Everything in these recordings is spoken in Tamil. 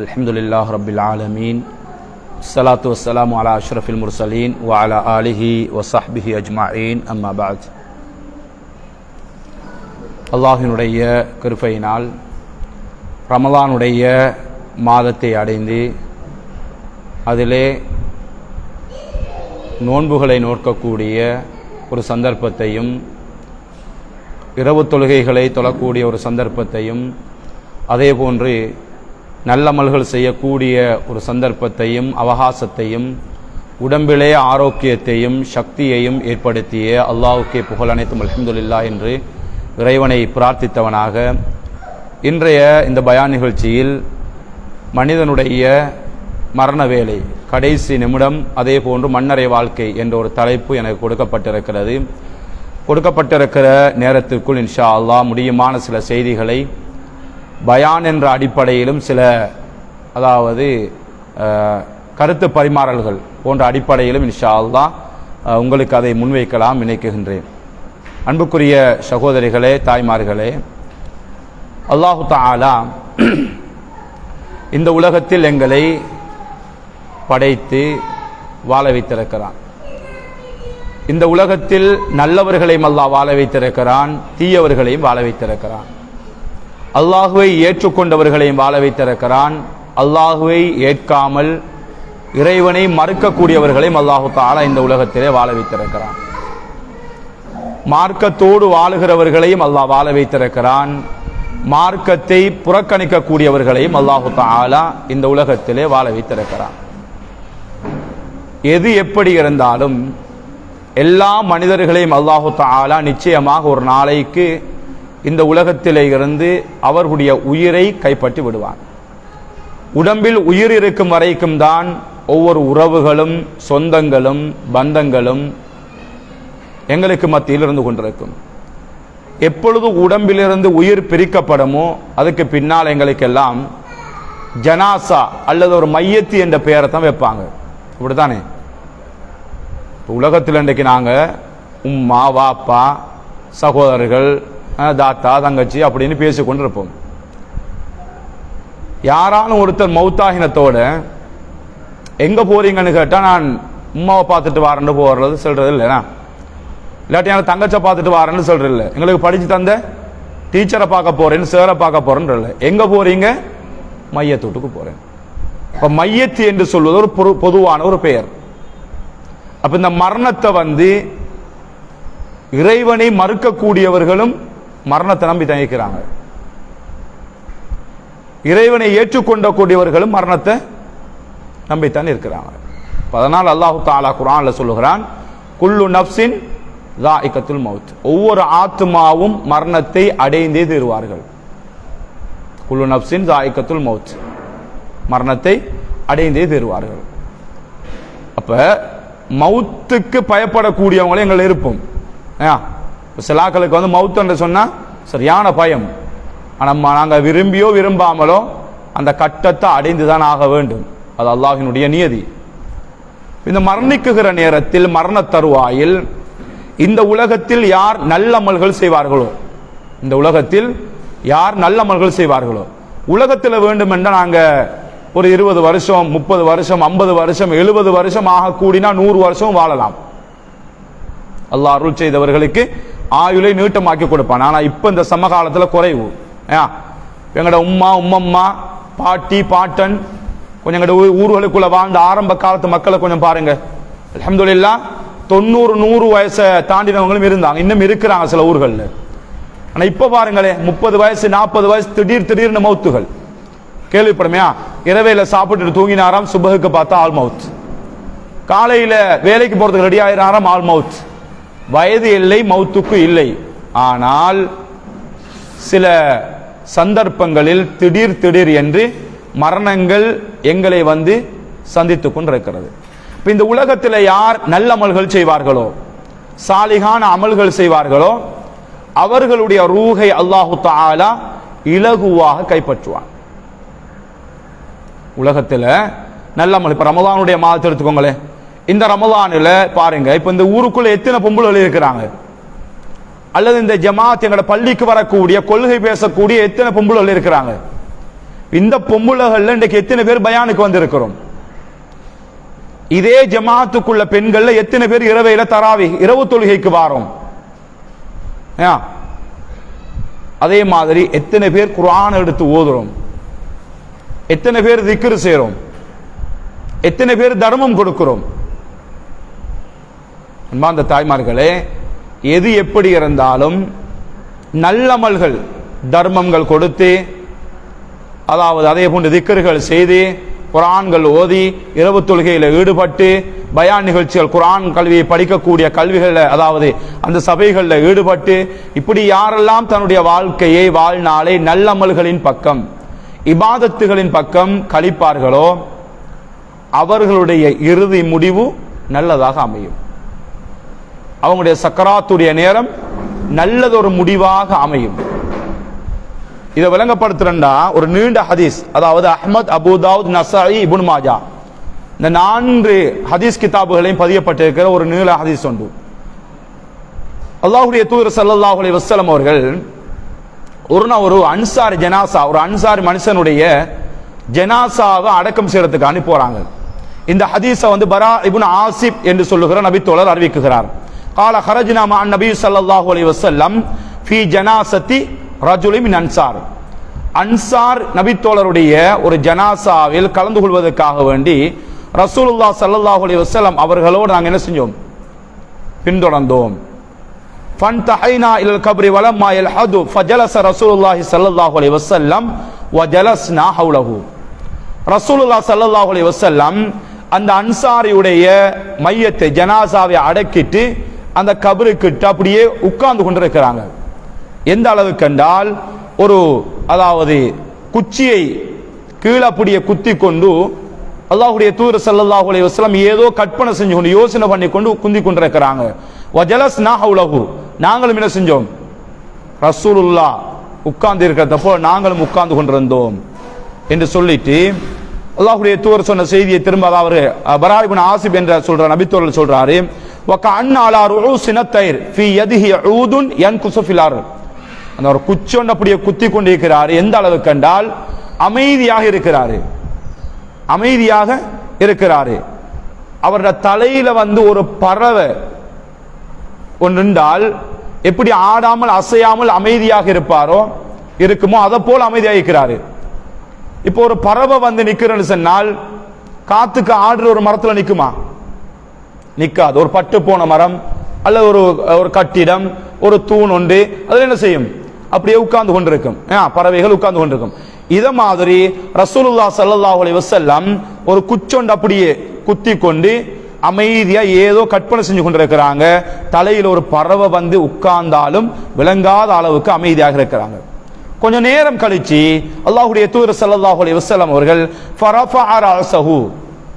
அல்ஹம்துலில்லாஹி ரப்பில் ஆலமீன் ஸலாத்து வஸ்ஸலாமு அலா அஷ்ரஃபில் முர்ஸலீன் வ அலா ஆலிஹி வ ஸஹ்பிஹி அஜ்மஈன் அம்மா பஅத். அல்லாஹ்வினுடைய கிருபையினால் ரமலானுடைய மாதத்தை அடைந்து அதிலே நோன்புகளை நோக்கக்கூடிய ஒரு சந்தர்ப்பத்தையும் இரவு தொழுகைகளை தொழக்கூடிய ஒரு சந்தர்ப்பத்தையும் அதேபோன்று நல்லமல்கள் செய்யக்கூடிய ஒரு சந்தர்ப்பத்தையும் அவகாசத்தையும் உடம்பிலே ஆரோக்கியத்தையும் சக்தியையும் ஏற்படுத்திய அல்லாஹ்வுக்கே புகழ் அனைத்தும் அல்ஹம்துலில்லாஹ் என்று இறைவனை பிரார்த்தித்தவனாக இன்றைய இந்த பயான் நிகழ்ச்சியில் மனிதனுடைய மரண வேலை, கடைசி நிமிடம், அதே போன்று மன்னரை வாழ்க்கை என்ற ஒரு தலைப்பு எனக்கு கொடுக்கப்பட்டிருக்கிறது. கொடுக்கப்பட்டிருக்கிற நேரத்திற்குள் இன்ஷா அல்லாஹ் முடியுமான சில செய்திகளை பயான் என்ற அடிப்படையிலும் சில கருத்து பரிமாறல்கள் போன்ற அடிப்படையிலும் இன்ஷா அல்லாஹ் உங்களுக்கு அதை முன்வைக்கலாம் நினைக்குகின்றேன். அன்புக்குரிய சகோதரிகளே, தாய்மார்களே, அல்லாஹு தஆலா இந்த உலகத்தில் எங்களை படைத்து வாழ வைத்திருக்கிறான். இந்த உலகத்தில் நல்லவர்களையும் அல்லாஹ் வாழ வைத்திருக்கிறான், தீயவர்களையும் வாழ வைத்திருக்கிறான். அல்லாஹுவை ஏற்றுக்கொண்டவர்களையும் வாழ வைத்திருக்கிறான், அல்லாஹுவை ஏற்காமல் இறைவனை மறுக்கக்கூடியவர்களையும் அல்லாஹு தஆலா இந்த உலகத்திலே வாழ வைத்திருக்கிறான். மார்க்கத்தோடு வாழுகிறவர்களையும் அல்லாஹ் வாழ வைத்திருக்கிறான், மார்க்கத்தை புறக்கணிக்கக்கூடியவர்களையும் அல்லாஹு தஆலா இந்த உலகத்திலே வாழ வைத்திருக்கிறான். எது எப்படி இருந்தாலும் எல்லா மனிதர்களையும் அல்லாஹு தஆலா நிச்சயமாக ஒரு நாளைக்கு இந்த உலகத்திலே இருந்து அவர்களுடைய உயிரை கைப்பற்றி விடுவான். உடம்பில் உயிர் இருக்கும் வரைக்கும் தான் ஒவ்வொரு உறவுகளும் சொந்தங்களும் பந்தங்களும் எங்களுக்கு மத்தியில் இருந்து கொண்டிருக்கும். எப்பொழுது உடம்பிலிருந்து உயிர் பிரிக்கப்படுமோ அதுக்கு பின்னால் எங்களுக்கெல்லாம் ஜனாசா அல்லது ஒரு மையத்து என்ற பெயரை தான் வைப்பாங்க. இப்படித்தானே உலகத்தில் இன்றைக்கு நாங்கள் உம்மா வாப்பா சகோதரர்கள் தாத்தா தங்கச்சி அப்படின்னு பேசிக்கொண்டு இருப்போம். யாராலும் ஒருத்தர் மௌத்தாகினத்தோட எங்க போறீங்கன்னு கேட்டா நான் உம்மாவை பார்த்துட்டு வாரன்னு போறது சொல்றது இல்லைனா, இல்லாட்டி எனக்கு தங்கச்சை பார்த்துட்டு வாரன்னு சொல்றது இல்லை. எங்களுக்கு படிச்சு தந்த டீச்சரை பார்க்க போறேன்னு சேரை பார்க்க போறேன்னு இல்லை. எங்க போறீங்க? மையத்தூட்டுக்கு போறேன். இப்ப மையத்து என்று சொல்வது ஒரு பொதுவான ஒரு பெயர். அப்ப இந்த மரணத்தை இறைவனை மறுக்கக்கூடியவர்களும் மரணத்தை நம்பி தயக்கிறாங்க, இறைவனை ஏற்றுக்கொண்ட கூடியவர்களும் மரணத்தை நம்பித்தான் இருக்கிறாங்க. அதனால் அல்லாஹு தஆலா குர்ஆன்ல சொல்லுகிறான், குல்லு நஃப்ஸின் ஸாயிகத்துல் மௌத், ஒவ்வொரு ஆத்மாவும் மரணத்தை அடைந்தே தீருவார்கள். குல்லு நஃப்ஸின் ஸாயிகத்துல் மௌத், மரணத்தை அடைந்தே தீருவார்கள். அப்ப மௌத்துக்கு பயப்படக்கூடியவங்களே எங்கள் இருப்போம். சிலாக்களுக்கு மௌத் என்று சொன்னா சரியான பயம். ஆனால் நாங்கள் விரும்பியோ விரும்பாமலோ அந்த கட்டத்தை அடைந்துதான் ஆக வேண்டும். அது அல்லாஹ்வினுடைய நியதி. இந்த மரணிக்குகிற நேரத்தில் மரண தருவாயில் இந்த உலகத்தில் யார் நல்ல அமல்கள் செய்வார்களோ, இந்த உலகத்தில் யார் நல்ல அமல்கள் செய்வார்களோ, உலகத்தில் வேண்டும் என்றால் நாங்கள் ஒரு 20 வருஷம் 30 வருஷம் 50 வருஷம் 70 வருஷம் ஆக கூடினா 100 வருஷம் வாழலாம். அல்லாஹ் அருள் செய்தவர்களுக்கு ஆயுளை நீட்டமாக்கி கொடுப்பான். ஆனா இப்ப இந்த சமகாலத்துல குறைவு. எங்கட உம்மா உம்மம்மா பாட்டி பாட்டன் கொஞ்சம் எங்கட ஊர்களுக்குள்ள வாழ்ந்த ஆரம்ப காலத்து மக்களை கொஞ்சம் பாருங்க. அல்ஹம்துலில்லாஹ் 90-100 வயசை தாண்டினவங்களும் இருந்தாங்க, இன்னும் இருக்கிறாங்க சில ஊர்கள்ல. ஆனா இப்ப பாருங்களேன், 30 வயசு 40 வயசு திடீர்னு மௌத்துகள் கேள்விப்படுமையா? இரவையில சாப்பிட்டு தூங்கினாராம், சுபகுக்கு பார்த்தா ஆல் மவுத். காலையில வேலைக்கு போறதுக்கு ரெடி ஆயிராராம், ஆல் மவுத். வயது இல்லை, மௌத்துக்கு இல்லை. ஆனால் சில சந்தர்ப்பங்களில் திடீர் என்று மரணங்கள் எங்களை சந்தித்துக் கொண்டிருக்கிறது. இந்த உலகத்தில் யார் நல்ல அமல்கள் செய்வார்களோ, சாலிகான அமல்கள் செய்வார்களோ, அவர்களுடைய ரூஹை அல்லாஹு தஆலா இலகுவாக கைப்பற்றுவான். உலகத்தில் நல்ல அமல், இப்ப ரமலானுடைய மாதத்தை எடுத்துக்கோங்களேன். இந்த ரமலானில் பாருங்க, இப்ப இந்த ஊருக்குள்ள எத்தனை பொம்புகள் இருக்கிறாங்க, அல்லது இந்த ஜமாத் எங்களோட பள்ளிக்கு வரக்கூடிய கொள்கை பேசக்கூடிய எத்தனை பொம்புகள் இருக்கிறாங்க. இந்த பொம்புலகள்ல இன்றைக்கு எத்தனை பேர் பயானுக்கு வந்திருக்கிறோம்? இதே ஜமாத்துக்குள்ள பெண்கள்ல எத்தனை பேர் இரவையில தராவி இரவு தொழுகைக்கு வாரோம்? அதே மாதிரி எத்தனை பேர் குர்ஆன் எடுத்து ஓதுறோம்? எத்தனை பேர் திக்ர் செய்றோம்? எத்தனை பேர் தர்மம் கொடுக்கிறோம்? அன்பார்ந்த தாய்மார்களே, எது எப்படி இருந்தாலும் நல்லமல்கள் தர்மங்கள் கொடுத்து, அதாவது அதே போன்று திக்ர்கள் செய்து, குர்ஆன்கள் ஓதி, இரவு தொழுகையில் ஈடுபட்டு, பயான் நிகழ்ச்சிகள், குர்ஆன் கல்வியை படிக்கக்கூடிய கல்விகளில், அதாவது அந்த சபைகளில் ஈடுபட்டு, இப்படி யாரெல்லாம் தன்னுடைய வாழ்க்கையை வாழ்நாளை நல்லமல்களின் பக்கம் இபாதத்துகளின் பக்கம் கழிப்பார்களோ அவர்களுடைய இறுதி முடிவு நல்லதாக அமையும். அவங்களுடைய சக்கராத்துடைய நேரம் நல்லதொரு முடிவாக அமையும். இதை விளங்கப்படுத்துறா ஒரு நீண்ட ஹதீஸ், அதாவது அஹ்மத், அபூ தாவூத், நஸாயி, இப்னு மாஜா இந்த 4 ஹதீஸ் கிதாபுகளையும் பதியப்பட்டிருக்கிற ஒரு நீள ஹதீஸ் உண்டு. அல்லாஹ்வுடைய தூதர் ஸல்லல்லாஹு அலைஹி வஸல்லம் அவர்கள் ஒரு அன்சாரி ஜனாசா, ஒரு அன்சாரி மனுஷனுடைய ஜனாசாவை அடக்கம் செய்யறதுக்கு அனுப்புறாங்க. இந்த ஹதீஸை பரா இப்னு ஆசிப் என்று சொல்லுகிற நபித்தோழர் அறிவிக்கிறார். قال خرجنا مع النبي صلى الله عليه وسلم في جنازة رجل من அன்சார். அன்சார் நபித்தோழருடைய ஒரு ஜனாசாவில் கலந்து கொள்வதற்காக வேண்டி ரசூலுல்லாஹ் ஸல்லல்லாஹு அலைஹி வஸல்லம் அவர்களோடு நாங்கள் என்ன செஞ்சோம்? பின்தொடர்ந்தோம். ஃபன்தஹைனா இலல் கப்ரி வலம்மா யல்ஹது ஃபஜலஸ ரசூலுல்லாஹி ஸல்லல்லாஹு அலைஹி வஸல்லம் வஜலஸ்னா ஹவுலஹு. ரசூலுல்லாஹ் ஸல்லல்லாஹு அலைஹி வஸல்லம் அந்த அன்சாரியுடைய மையத்தை, ஜனாசாவை அடக்கிட்டு அந்த கபருக்கிட்ட அப்படியே உட்கார்ந்து கொண்டிருக்கிறாங்க. எந்த அளவுக்கு என்றால், ஒரு அதாவது குச்சியை கீழே அப்படியே குத்தி கொண்டு அல்லாஹ்வுடைய தூதர் ஸல்லல்லாஹு அலைஹி வஸல்லம் ஏதோ கற்பனை செஞ்சு கொண்டு யோசனை பண்ணி கொண்டு குந்தி கொண்டிருக்கிறாங்க. வஜலஸ்னா ஹவுலஹு, நாங்களும் என்ன செஞ்சோம்? ரசூலுல்லாஹ் உட்கார்ந்து இருக்கிறதப்போ நாங்களும் உட்கார்ந்து கொண்டிருந்தோம் என்று சொல்லிட்டு அல்லாஹ்வுடைய தூதர் சொன்ன செய்தியை திரும்ப அவர் பரா இப்னு ஆசிப் என்ற சொல்ற நபித்தோழர் சொல்றாரு, வகஅன்ன அலா ருஊசின தைர் ஃபீ யதிஹி ஊதுன் யன்குஸு ஃபில் அர்த். அந்த ஒரு குச்சொண்ட அப்படியே குத்தி கொண்டிருக்கிறார். எந்த அளவுக்கு என்றால் அமைதியாக இருக்கிறாரு, அமைதியாக இருக்கிறாரு. அவருடைய தலையில ஒரு பறவை ஒன்றுண்டால் எப்படி ஆடாமல் அசையாமல் அமைதியாக இருப்பாரோ இருக்குமோ அதை போல அமைதியாக இருக்கிறாரு. இப்போ ஒரு பறவை நிக்கிறன்னு சொன்னால் காத்துக்கு ஆடுற ஒரு மரத்துல நிக்குமா? நிக்காது. ஒரு பட்டு போன மரம் அல்லது ஒரு கட்டிடம், ஒரு தூண் உண்டு, அதுல என்ன செய்யும்? அப்படியே உட்கார்ந்து கொண்டிருக்கும். பறவைகள் உட்கார்ந்து கொண்டிருக்கும். இத மாதிரி ரசூலுல்லாஹ் ஸல்லல்லாஹு அலைஹி வஸல்லம் ஒரு குச்சொண்டு அப்படியே குத்தி கொண்டு அமைதியா ஏதோ கற்பனை செஞ்சு கொண்டிருக்கிறாங்க. தலையில் ஒரு பறவை உட்கார்ந்தாலும் விளங்காத அளவுக்கு அமைதியாக இருக்கிறாங்க. கொஞ்ச நேரம் கழிச்சு அல்லாஹ்வுடைய தூதர் ஸல்லல்லாஹு அலைஹி வஸல்லம் அவர்கள் ஃபரஃபஅ ரஅஸஹு,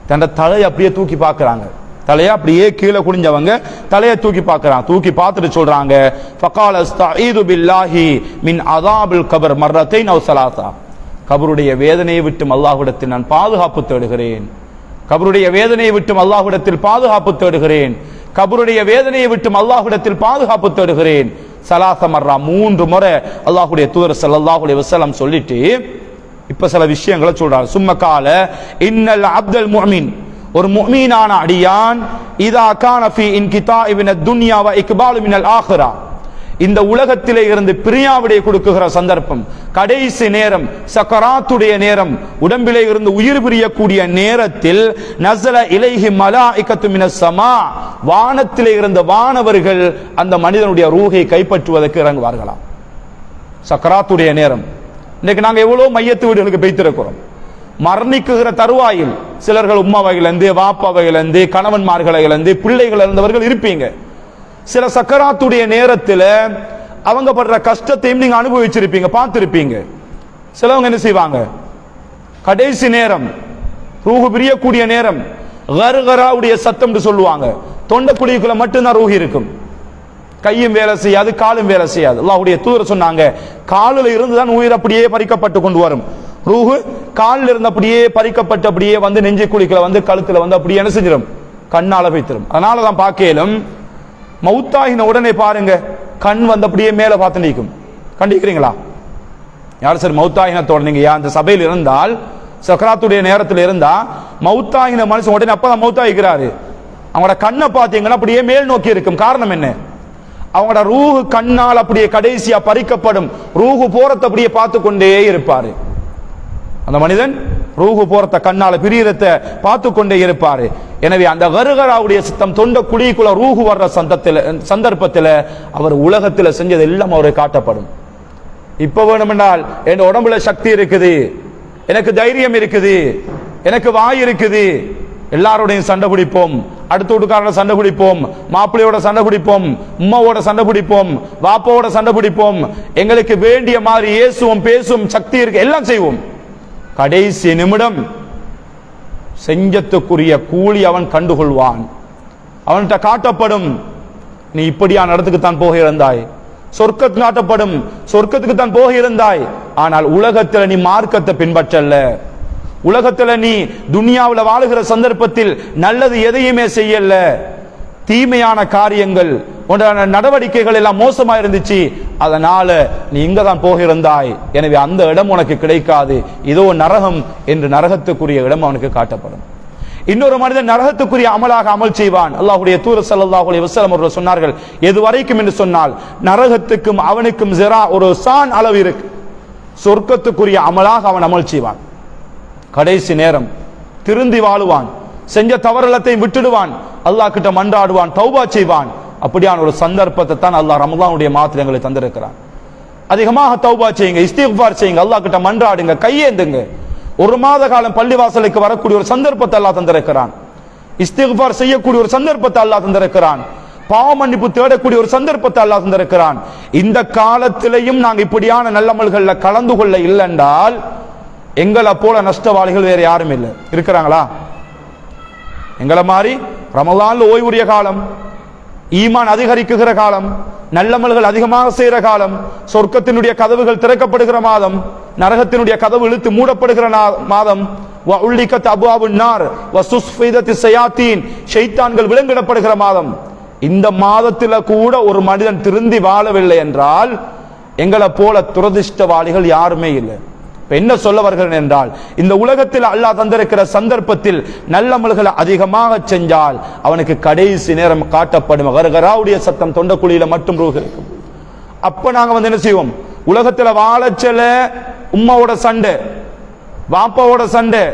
தன் தலையை அப்படியே தூக்கி பார்க்கறாங்க. தலையை அப்படியே கீழே குனிஞ்சவங்க தலையை தூக்கி பார்க்கறாங்க. தூக்கி பார்த்துட்டு சொல்றாங்க, ஃபகால அஸ்தஈது பில்லாஹி மின் அஸாபில் கபர் மர்ரத்தைன் அவ் ஸலாஸா. கபருடைய வேதனையை விட்டு அல்லாஹ்விடத்தில் நான் பாதுகாப்பு தேடுகிறேன். கபருடைய வேதனையை விட்டு அல்லாஹ்விடத்தில் பாதுகாப்பு தேடுகிறேன். கபருடைய வேதனையை விட்டு அல்லாஹ்விடத்தில் பாதுகாப்பு தேடுகிறேன். ஸலாஸ மர்ரா, 3 முறை அல்லாஹ்வுடைய தூதர் ஸல்லல்லாஹு அலைஹி வஸல்லம் சொல்லிட்டு இப்ப சில விஷயங்களை சொல்றார். சும்ம கால இன்னல் அப்துல் முஃமின், ஒரு முஃமினான அடியான், இதா கான ஃபீ இன்கிதாஇ மினத் துன்யா வ இக்பாலு மினல் ஆখিরা, இந்த உலகத்திலே இருந்து பிரியாவிடை கொடுக்குகிற சந்தர்ப்பம், கடைசி நேரம், சக்கராத்துடைய நேரம், உடம்பிலே இருந்து உயிர் பிரியக்கூடிய நேரத்தில் நஸல இலைஹி மலாயிகத்து மினஸ் ஸமா, வானத்திலே இருந்த வானவர்கள் அந்த மனிதனுடைய ரூஹை கைப்பற்றுவதற்கு இறங்குவார்களாம். சக்கராத்துடைய நேரம். இன்னைக்கு நாங்க எவ்வளவு மையத்து வீடுகளுக்கு போய்த்திருக்கிறோம். மரணிக்குகிற தருவாயில் சிலர்கள் உம்மா வகையிலிருந்து, வாப்பா வகையிலிருந்து, கணவன்மார்களை இழந்து, பிள்ளைகள் இழந்தவர்கள் இருப்பீங்க. சில சக்கராத்துடைய நேரத்தில் அவங்க படுற கஷ்டத்தையும் நீங்க அனுபவிச்சிருப்பீங்க, பார்த்திருப்பீங்க. சிலவங்க என்ன செய்வாங்க? கடைசி நேரம், ரூஹு பிரியக்கூடிய நேரம், கர்கராவுடைய சத்தம் சொல்லுவாங்க. தொண்டை குழிக்குள்ள மட்டும்தான் ரூஹி இருக்கும். கையும் வேலை செய்யாது, காலும் வேலை செய்யாது. அல்லாஹ்வுடைய தூதர் சொன்னாங்க, காலில் இருந்துதான் உயிர் அப்படியே பறிக்கப்பட்டு கொண்டு வரும். ரூஹு காலில் இருந்து அப்படியே பறிக்கப்பட்டு அப்படியே நெஞ்சு குழிக்குள்ள கழுத்துல அப்படியே என்ன செஞ்சிடும்? கண்ணால வைத்திரும். அதனாலதான் பார்க்கலும் மௌத்தாகின உடனே பாருங்க, கண் அப்படியே மேல பார்த்து நிற்கும். கண்டிக்கிறீங்களா? யார் சார் மௌத்தாயினத்தோட நீங்க அந்த சபையில் இருந்தால், சக்கராத்துடைய நேரத்தில் இருந்தா மௌத்தாயின மனுஷன் உடனே அப்பதான் மௌத்தாயிக்கிறாரு, அவங்களோட கண்ணை பார்த்தீங்கன்னா அப்படியே மேல் நோக்கி இருக்கும். காரணம் என்ன? அவங்களோட ரூஹு கண்ணால் அப்படியே கடைசியா பறிக்கப்படும். ரூஹு போறத அப்படியே பார்த்து கொண்டே இருப்பாரு. அந்த மனிதன் ரூஹு போறத கண்ணால பிரியறத பார்த்து கொண்டே இருப்பாரு. எனவே அந்த கருகராவுடைய சித்தம் தொண்ட குழிக்குள்ள ரூஹு வர்ற சந்தர்ப்பத்தில் அவர் உலகத்தில் செஞ்சது எல்லாம் அவருக்கு காட்டப்படும். இப்ப வேணுமென்றால் என் உடம்புல சக்தி இருக்குது, எனக்கு தைரியம் இருக்குது, எனக்கு வாய் இருக்குது, எல்லாரோடையும் சண்டை பிடிப்போம், அடுத்த வீட்டுக்காரோட சண்டை பிடிப்போம், மாப்பிள்ளையோட சண்டை பிடிப்போம், உம்மாவோட சண்டை பிடிப்போம், வாப்பாவோட சண்டை பிடிப்போம், எங்களுக்கு வேண்டிய மாதிரி ஏசுவோம், பேசும் சக்தி இருக்கு, எல்லாம் செய்வோம். கடைசி நிமிடம் செஞ்சத்துக்குரிய கூலி அவன் கண்டுகொள்வான். அவன்கிட்ட காட்டப்படும், நீ இப்படியான இடத்துக்கு தான் போக இருந்தாய். சொர்க்கத்துக்கு காட்டப்படும், சொர்க்கத்துக்கு தான் போக இருந்தாய். ஆனால் உலகத்தில் நீ மார்க்கத்தை பின்பற்றல, உலகத்துல நீ துனியாவில் வாழுகிற சந்தர்ப்பத்தில் நல்லது எதையுமே செய்யல, தீமையான காரியங்கள் நடவடிக்கைகள் எல்லாம் மோசமா இருந்துச்சு, அதனால நீ இங்க தான் போகிறாய். எனவே அந்த இடம் உனக்கு கிடைக்காது, இதோ நரகம் என்று நரகத்துக்குரிய இடம் அவனுக்கு காட்டப்படும். இன்னொரு மனிதன் நரகத்துக்குரிய அமலாக அமல் செய்வான். அல்லாஹ்வுடைய தூதர் ஸல்லல்லாஹு அலைஹி வஸல்லம் அவர்கள் சொன்னார்கள், எது வரைக்கும் என்று சொன்னால் நரகத்துக்கும் அவனுக்கும் ஜிரா ஒரு சான் அளவு இருக்கு. சொர்க்கத்துக்குரிய அமலாக அவன் அமல் செய்வான். கடைசி நேரம் திருந்தி வாழுவான், செஞ்ச தவறலத்தையும் விட்டுடுவான், அல்லாஹ் கிட்ட மன்றாடுவான், தௌபா செய்வான். அப்படியான ஒரு சந்தர்ப்பத்தை தான் அல்லாஹ் ரமலானுடைய மாதத்தில் எங்களை தந்திருக்கிறான். அதிகமாக தௌபா செய்யுங்க, இஸ்திக்ஃபார் செய்யுங்க, அல்லாஹ் கிட்ட மன்றாடுங்க, கையேந்துங்க. ஒரு மாத காலம் பள்ளிவாசலுக்கு வரக்கூடிய ஒரு சந்தர்ப்பத்தை அல்லாஹ் தந்திருக்கிறான். இஸ்திக்ஃபார் செய்யக்கூடிய ஒரு சந்தர்ப்பத்தை அல்லாஹ் தந்திருக்கிறான். பாவ மன்னிப்பு தேடக்கூடிய ஒரு சந்தர்ப்பத்தை அல்லாஹ் தந்திருக்கிறான். இந்த காலத்திலையும் நாங்கள் இப்படியான நல்லமல்கள்ல கலந்து கொள்ள இல்லை என்றால் எங்களை போல நஷ்டவாளிகள் வேற யாரும் இல்லை. இருக்கிறாங்களா? எங்களை மாதிரி ரமலான்ல ஓய்வுடைய காலம், ஈமான் அதிகரிக்குகிற காலம், நல்லமல்கள் அதிகமாக செய்கிற காலம், சொர்க்கத்தினுடைய கதவுகள் திறக்கப்படுகிற மாதம், நரகத்தினுடைய கதவு இழுத்து மூடப்படுகிற மாதம், ஷைத்தான்கள் விலங்கிடப்படுகிற மாதம். இந்த மாதத்தில் கூட ஒரு மனிதன் திருந்தி வாழவில்லை என்றால் எங்களை போல துரதிஷ்டவாளிகள் யாருமே இல்லை. என்ன சொல்ல வருகிறேன் என்றால், இந்த உலகத்தில் அல்லாஹ் தந்திருக்கிற சந்தர்ப்பத்தில் நல்லமல்களை அதிகமாக செஞ்சால் அவனுக்கு கடைசி நேரம் காட்டப்படும். கர்கராவுடைய சத்தம் தொண்டக்குழியில மட்டும் ரூஹ் இருக்கும். அப்ப நாங்க என்ன செய்வோம்? உலகத்துல வாழச்சல உம்மாவோட சண்டை, வாப்பாவோட சண்டை.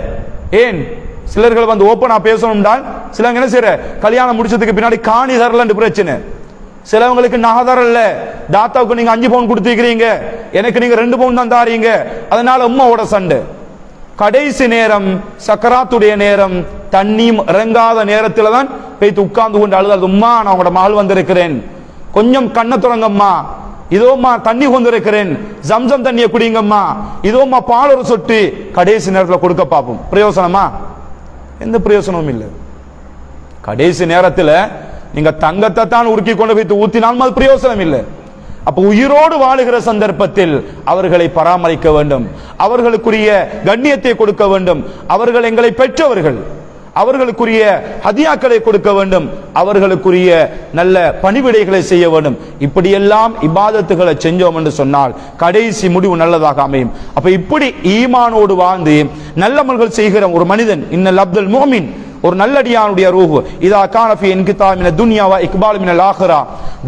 ஏன் சிலர்கள் ஓப்பனா பேசணும்னால் சிலங்க என்ன செய்யற, கல்யாணம் முடிச்சதுக்கு பின்னாடி காணி தரலன்னு பிரச்சனை. சிலவங்களுக்கு நகதரல்ல, தாத்தாவுக்கு நீங்க 5 பவுன் கொடுத்துக்கிறீங்க, எனக்கு நீங்க 2 பவுன் தான் தாரீங்க, அதனால உம்மாவோட சண்டை. கடைசி நேரம் சக்கராத்துடைய நேரம், தண்ணி இறங்காத நேரத்துல தான் போய் உட்கார்ந்து கொண்டு அழுது, உம்மா நான் உங்களோட மகள் வந்திருக்கிறேன், கொஞ்சம் கண்ணை துறங்கம்மா, இதோம்மா தண்ணி கொண்டிருக்கிறேன், ஜம்சம் தண்ணியை குடிங்கம்மா, இதோம்மா பால் ஒரு சொட்டு. கடைசி நேரத்தில் கொடுக்க பார்ப்போம். பிரயோசனமா? எந்த பிரயோசனமும் இல்லை. கடைசி நேரத்தில் நீங்க தங்கத்தை தான் உருக்கி கொண்டு போய் ஊத்தினாலும் அது பிரயோசனம் இல்லை. அப்ப உயிரோடு வாழுகிற சந்தர்ப்பத்தில் அவர்களை பராமரிக்க வேண்டும், அவர்களுக்குரிய கண்ணியத்தை கொடுக்க வேண்டும். அவர்கள் எங்களை பெற்றவர்கள், அவர்களுக்குரிய ஹதியாக்களை கொடுக்க வேண்டும், அவர்களுக்குரிய நல்ல பணிவிடைகளை செய்ய வேண்டும். இப்படியெல்லாம் இபாதத்துகளை செஞ்சோம் என்று சொன்னால் கடைசி முடிவு நல்லதாக அமையும். அப்ப இப்படி ஈமானோடு வாழ்ந்து நல்லமல்கள் செய்கிற ஒரு மனிதன், இன்னல் அப்துல் முஃமின், ஒரு நல்லடியானுடைய ரூஹ் இதா கான ஃபீ இன்கிதாஇ மின துன்யா வ இக்பால் மினல் ஆখিরা,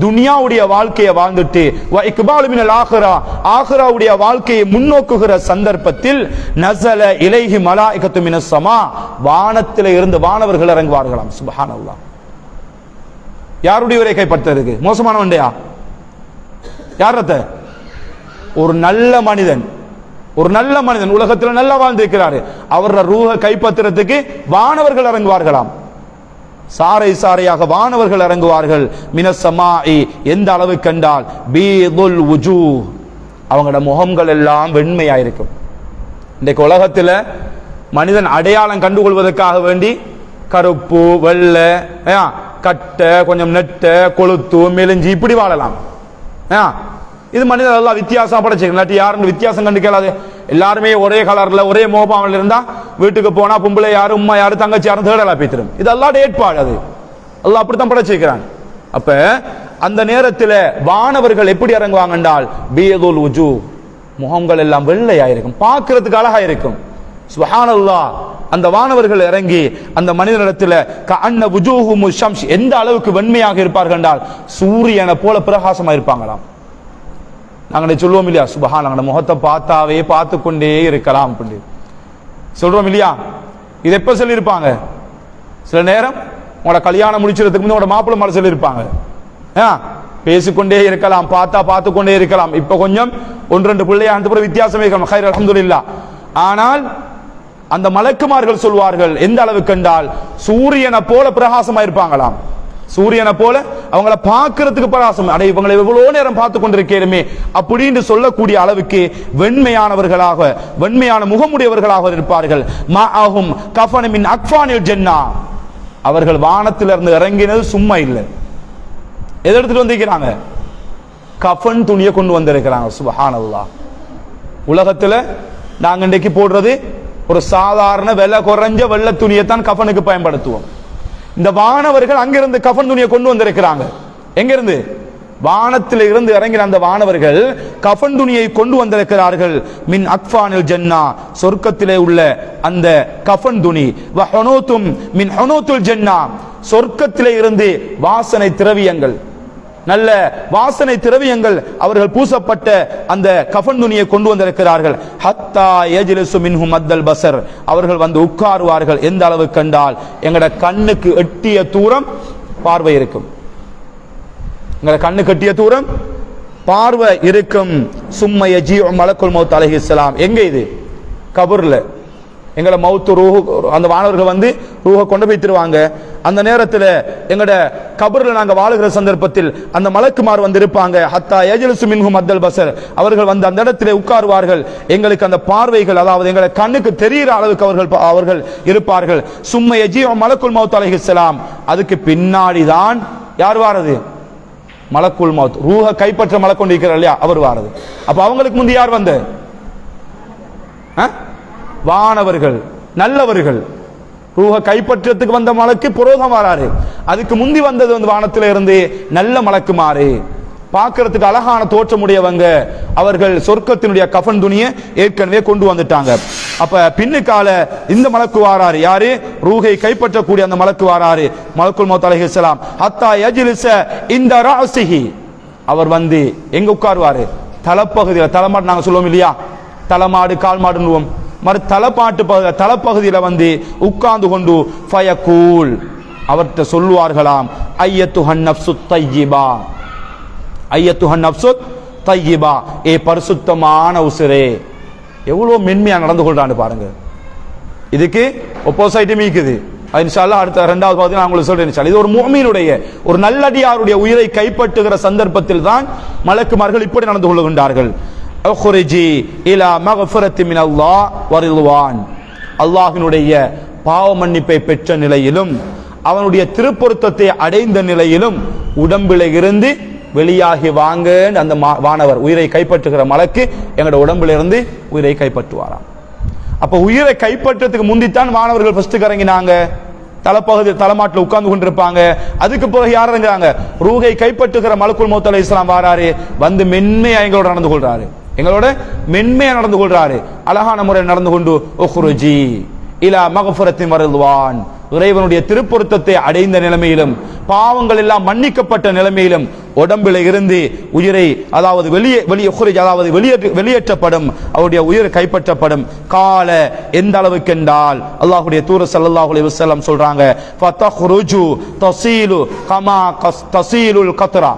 துன்யாவுடைய வாழ்க்கையை வாழ்ந்துட்டு வ இக்பால் மினல் ஆখিরা, ஆখিরাவுடைய வாழ்க்கையை முன்னோக்குகிற சந்தர்ப்பத்தில் நஸல இலைஹி மலாயிகத்து மினஸ் ஸமா, வானத்திலே இருந்து வானவர்கள் இறங்குவார்களாம். சுப்ஹானல்லாஹ். யாருடைய உரை கைப்பற்றதுக்கு மோசமானவன்டையா? யாரத? ஒரு நல்ல மனிதன், ஒரு நல்ல மனிதன் உலகத்தில் நல்லா வாழ்ந்திருக்கிறாரு, அவர ரூஹ கைப்பற்றுறதுக்கு வானவர்கள் இறங்குவார்களாம். சாரை சாரையாக வானவர்கள் இறங்குவார்கள். மினஸ்ஸமாஇ, எந்த அளவு கண்டால் பீதுல் வுஜூஹ், அவங்களோட முகங்கள் எல்லாம் வெண்மையாயிருக்கும். இன்றைக்கு உலகத்தில் மனிதன் அடையாளம் கண்டுகொள்வதற்காக வேண்டி கருப்பு வெள்ளை கட்ட கொஞ்சம் நெட்ட கொளுத்து மெலிஞ்சி இப்படி வாழலாம். இது மனிதன் எல்லாம் வித்தியாசம் படைச்சிருக்க, யாரும் வித்தியாசம் கண்டு கேளாது. எல்லாருமே ஒரே கலர்ல ஒரே மோபாவில் இருந்தா வீட்டுக்கு போனா பொம்பளை யாரு உம்மா யாரு தங்கச்சி யாரும் தேடலாம் பேத்திரும். இது அல்லாஹ்வுடைய ஏற்பாடு, அது அல்லாஹ் அப்படித்தான் படைச்சிருக்கிறான். அப்ப அந்த நேரத்தில் வானவர்கள் எப்படி இறங்குவாங்க என்றால் பீதுல் வுஜூஹ், முகங்கள் எல்லாம் வெள்ளையாயிருக்கும், பார்க்கிறதுக்கு அழகா இருக்கும். சுப்ஹானல்லாஹ். அந்த வானவர்கள் இறங்கி அந்த மனிதனிடத்துல கஅன்ன வுஜூஹுமு ஷம்ஸ், எந்த அளவுக்கு வெண்மையாக இருப்பார்கள் என்றால் சூரியனை போல பிரகாசமா இருப்பாங்களாம். நாங்கள் சொல்லுவோம் இல்லையா, சுப்ஹான், அந்த முகத்தை பார்த்தாவே பார்த்து கொண்டே இருக்கலாம் அப்படி சொல்றோம் இல்லையா. இது எப்ப சொல்லியிருப்பாங்க? சில நேரம் உங்களோட கல்யாணம் முடிச்சதுக்கு முன்னாடி உங்களோட மாப்பிள்ளை மாதிரி சொல்லியிருப்பாங்க, பேசிக்கொண்டே இருக்கலாம், பார்த்தா பார்த்து கொண்டே இருக்கலாம். இப்ப கொஞ்சம் 1-2 பிள்ளையா வித்தியாசமே இருக்கலாம், ஹைர் அல்ஹம்துலில்லாஹ். ஆனால் அந்த மலக்குமார்கள் சொல்வார்கள் எந்த அளவுக்கு என்றால் சூரியனை போல பிரகாசமா இருப்பாங்களாம். சூரியனை போல அவங்கள பார்க்கிறதுக்கு பிரகாசம். அடே இவங்களை எவ்வளவு நேரம் பார்த்து கொண்டிருக்கிறோமே அப்படின்னு சொல்லக்கூடிய அளவுக்கு வெண்மையானவர்களாக, வெண்மையான முகமுடையவர்களாக இருப்பார்கள். மஅஹும் கஃபன மின் அக்ஃபானில் ஜன்னா, அவர்கள் வானத்திலிருந்து இறங்கினது சும்மா இல்லை. எதை எடுத்துட்டு வந்திருக்கிறாங்க? கஃபன் துணியை கொண்டு வந்திருக்கிறாங்க. சுப்ஹானல்லாஹ். உலகத்துல நாங்க இன்றைக்கு போடுறது ஒரு சாதாரண விலை குறைஞ்ச வெள்ளை துணியைத்தான் கஃபனுக்கு பயன்படுத்துவோம். இந்த வானவர்கள் அங்கிருந்து கஃபன் துணியை கொண்டு வந்திருக்கிறாங்க. எங்கிருந்து? வானத்தில் இருந்து இறங்கின அந்த வானவர்கள் கஃபன் துணியை கொண்டு வந்திருக்கிறார்கள். மின் அக்ஃபானில் ஜன்னா, சொர்க்கத்திலே உள்ள அந்த கஃபன் துணி. வ ஹுனூதும் மின் ஹுனூதுல் ஜன்னா, சொர்க்கத்திலே இருந்து வாசனை திரவியங்கள், நல்ல வாசனை திரவியங்கள் அவர்கள் பூசப்பட்ட அந்த கஃபன் துணியை கொண்டு வந்திருக்கிறார்கள். ஹத்தா யஜ்லிசு மின்ஹு மத்தல் பஸர், அவர்கள் வந்து உட்காருவார்கள். எந்த அளவு கண்டால் எங்கட கண்ணுக்கு எட்டிய தூரம் பார்வை இருக்கும். எங்கட கண்ணுக்கு எட்டிய தூரம் பார்வை இருக்கும். சும்ம யஜீஉ மலக்குல் மௌத் அலைஹிஸ்ஸலாம். எங்க இது? கபர்ல. எங்களை மௌத்து ரூஹு, அந்த வானவர்கள் வந்து ரூஹை கொண்டு போய் தருவாங்க. அந்த நேரத்தில் எங்கட கபர்ல நாங்க வாழுகிற சந்தர்ப்பத்தில் அந்த மலக்குமார் வந்து இருப்பாங்க. ஹத்தா யஜ்லிசு மின்ஹு மத்தல் பஸர், அவர்கள் வந்து அந்த இடத்திலே உட்காருவார்கள். எங்களுக்கு அந்த பார்வைகள், அதாவது எங்களை கண்ணுக்கு தெரிகிற அளவுக்கு அவர்கள் இருப்பார்கள். சும்ம யஜீஉ மலக்குல் மௌத் அலைஹிஸ்ஸலாம். அதுக்கு பின்னாடி தான் யார் வாரது? மலக்குல் மௌத், ரூஹை கைப்பற்ற மலக்கொண்டு இருக்கிறார் இல்லையா, அவர் வாரது. அப்ப அவங்களுக்கு முந்தி யார் வந்து? வானவர்கள், நல்லவர்கள். ரூஹை கைப்பற்றத்துக்கு வந்த மலக்கு புரோகம் வராரு. அதுக்கு முந்தி வந்தது வந்து வானத்தில இருந்து நல்ல மலக்குமாறு, பார்க்கறதுக்கு அழகான தோற்றமுடையவங்க. அவர்கள் சொர்க்கத்தினுடைய கஃபன் துணியை ஏற்கனவே கொண்டு வந்துட்டாங்க. அப்ப பின்னுக்கால இந்த மலக்கு வாராரு. யாரு? ரூஹை கைப்பற்றக்கூடிய அந்த மலக்கு வாராரு, மலக்குல் மௌத் அலைஹிஸ்ஸலாம். ஹத்தா யஜ்லிஸ இந்த ராஸிஹி, அவர் வந்து எங்க உட்காருவாரு? தலைப்பகுதியில். தலைமாடு நாங்க சொல்லுவோம் இல்லையா, தலைமாடு கால் மாடுன்னுவோம். மறு தலைப்பகுதியில வந்து உட்கார்ந்து கொண்டு ஃபயகூல், அவர்கிட்ட சொல்லுவார்களாம், ஐயத்துஹன் நஃப்ஸுத் தய்யிபா, ஐயத்துஹன் நஃப்ஸுத் தய்யிபா, ஏ பரிசுத்தமான உசுரே. எவ்வளவு மென்மையா நடந்து கொள்றான்னு பாருங்க. இதுக்கு ஒப்போசைட்டும் இருக்குது. இன்ஷா அல்லாஹ் அடுத்த 2வது பகுதியில் நான் உங்களுக்கு சொல்றேன். இது ஒரு முஃமினுடைய, ஒரு நல்லடியாருடைய உயிரை கைப்பற்றுகிற சந்தர்ப்பத்தில் தான் மலக்குமார்கள் இப்படி நடந்து கொள்கின்றார்கள். அக்ரிஜி இலா மக்ஃபிரத்தி மினல்லாஹ் வ ரிضவான், அல்லாஹ்வினுடைய பாவ மன்னிப்பை பெற்ற நிலையிலும் அவனுடைய திருப்பொருத்தத்தை அடைந்த நிலையிலும் உடம்பில இருந்து வெளியாகி வாங்க. அந்த வானவர் உயிரை கைப்பற்றுகிற மலக்கு எங்களோட உடம்பில இருந்து உயிரை கைப்பற்றுவாராம். அப்ப உயிரை கைப்பற்றத்துக்கு முந்தித்தான் வானவர்கள் ஃபர்ஸ்ட் இறங்கினாங்க. தலைப்பகுதி தலைமாட்டில் உட்கார்ந்து கொண்டிருப்பாங்க. அதுக்கு பிறகு யார் இறங்குறாங்க? ரூஹை கைப்பற்றுகிற மலக்குல் மௌத் அலைஹிஸ்ஸலாம் வாராரு. வந்து மென்மையா எங்களோட நடந்து கொள்றாரு, எங்களோட மென்மையா நடந்து கொள்றாரு, அழகான முறையில் நடந்து கொண்டு உக்ருஜி இலா மக்ஃபிரத்தின் வ ரிضவான், இறைவனுடைய திருப்பொருத்தத்தை அடைந்த நிலைமையிலும் பாவங்கள் எல்லாம் மன்னிக்கப்பட்ட நிலைமையிலும் உடம்பில இருந்து உயிரை, அதாவது வெளியேற்றப்படும், அவருடைய உயிர் கைப்பற்றப்படும். கால எந்த அளவுக்கு என்றால் அல்லாஹ்வுடைய தூதர் ஸல்லல்லாஹு அலைஹி வஸல்லம் சொல்றாங்க, ஃபதஹ்ருஜு தஸீலு கமா தஸீலுல் கத்ரா,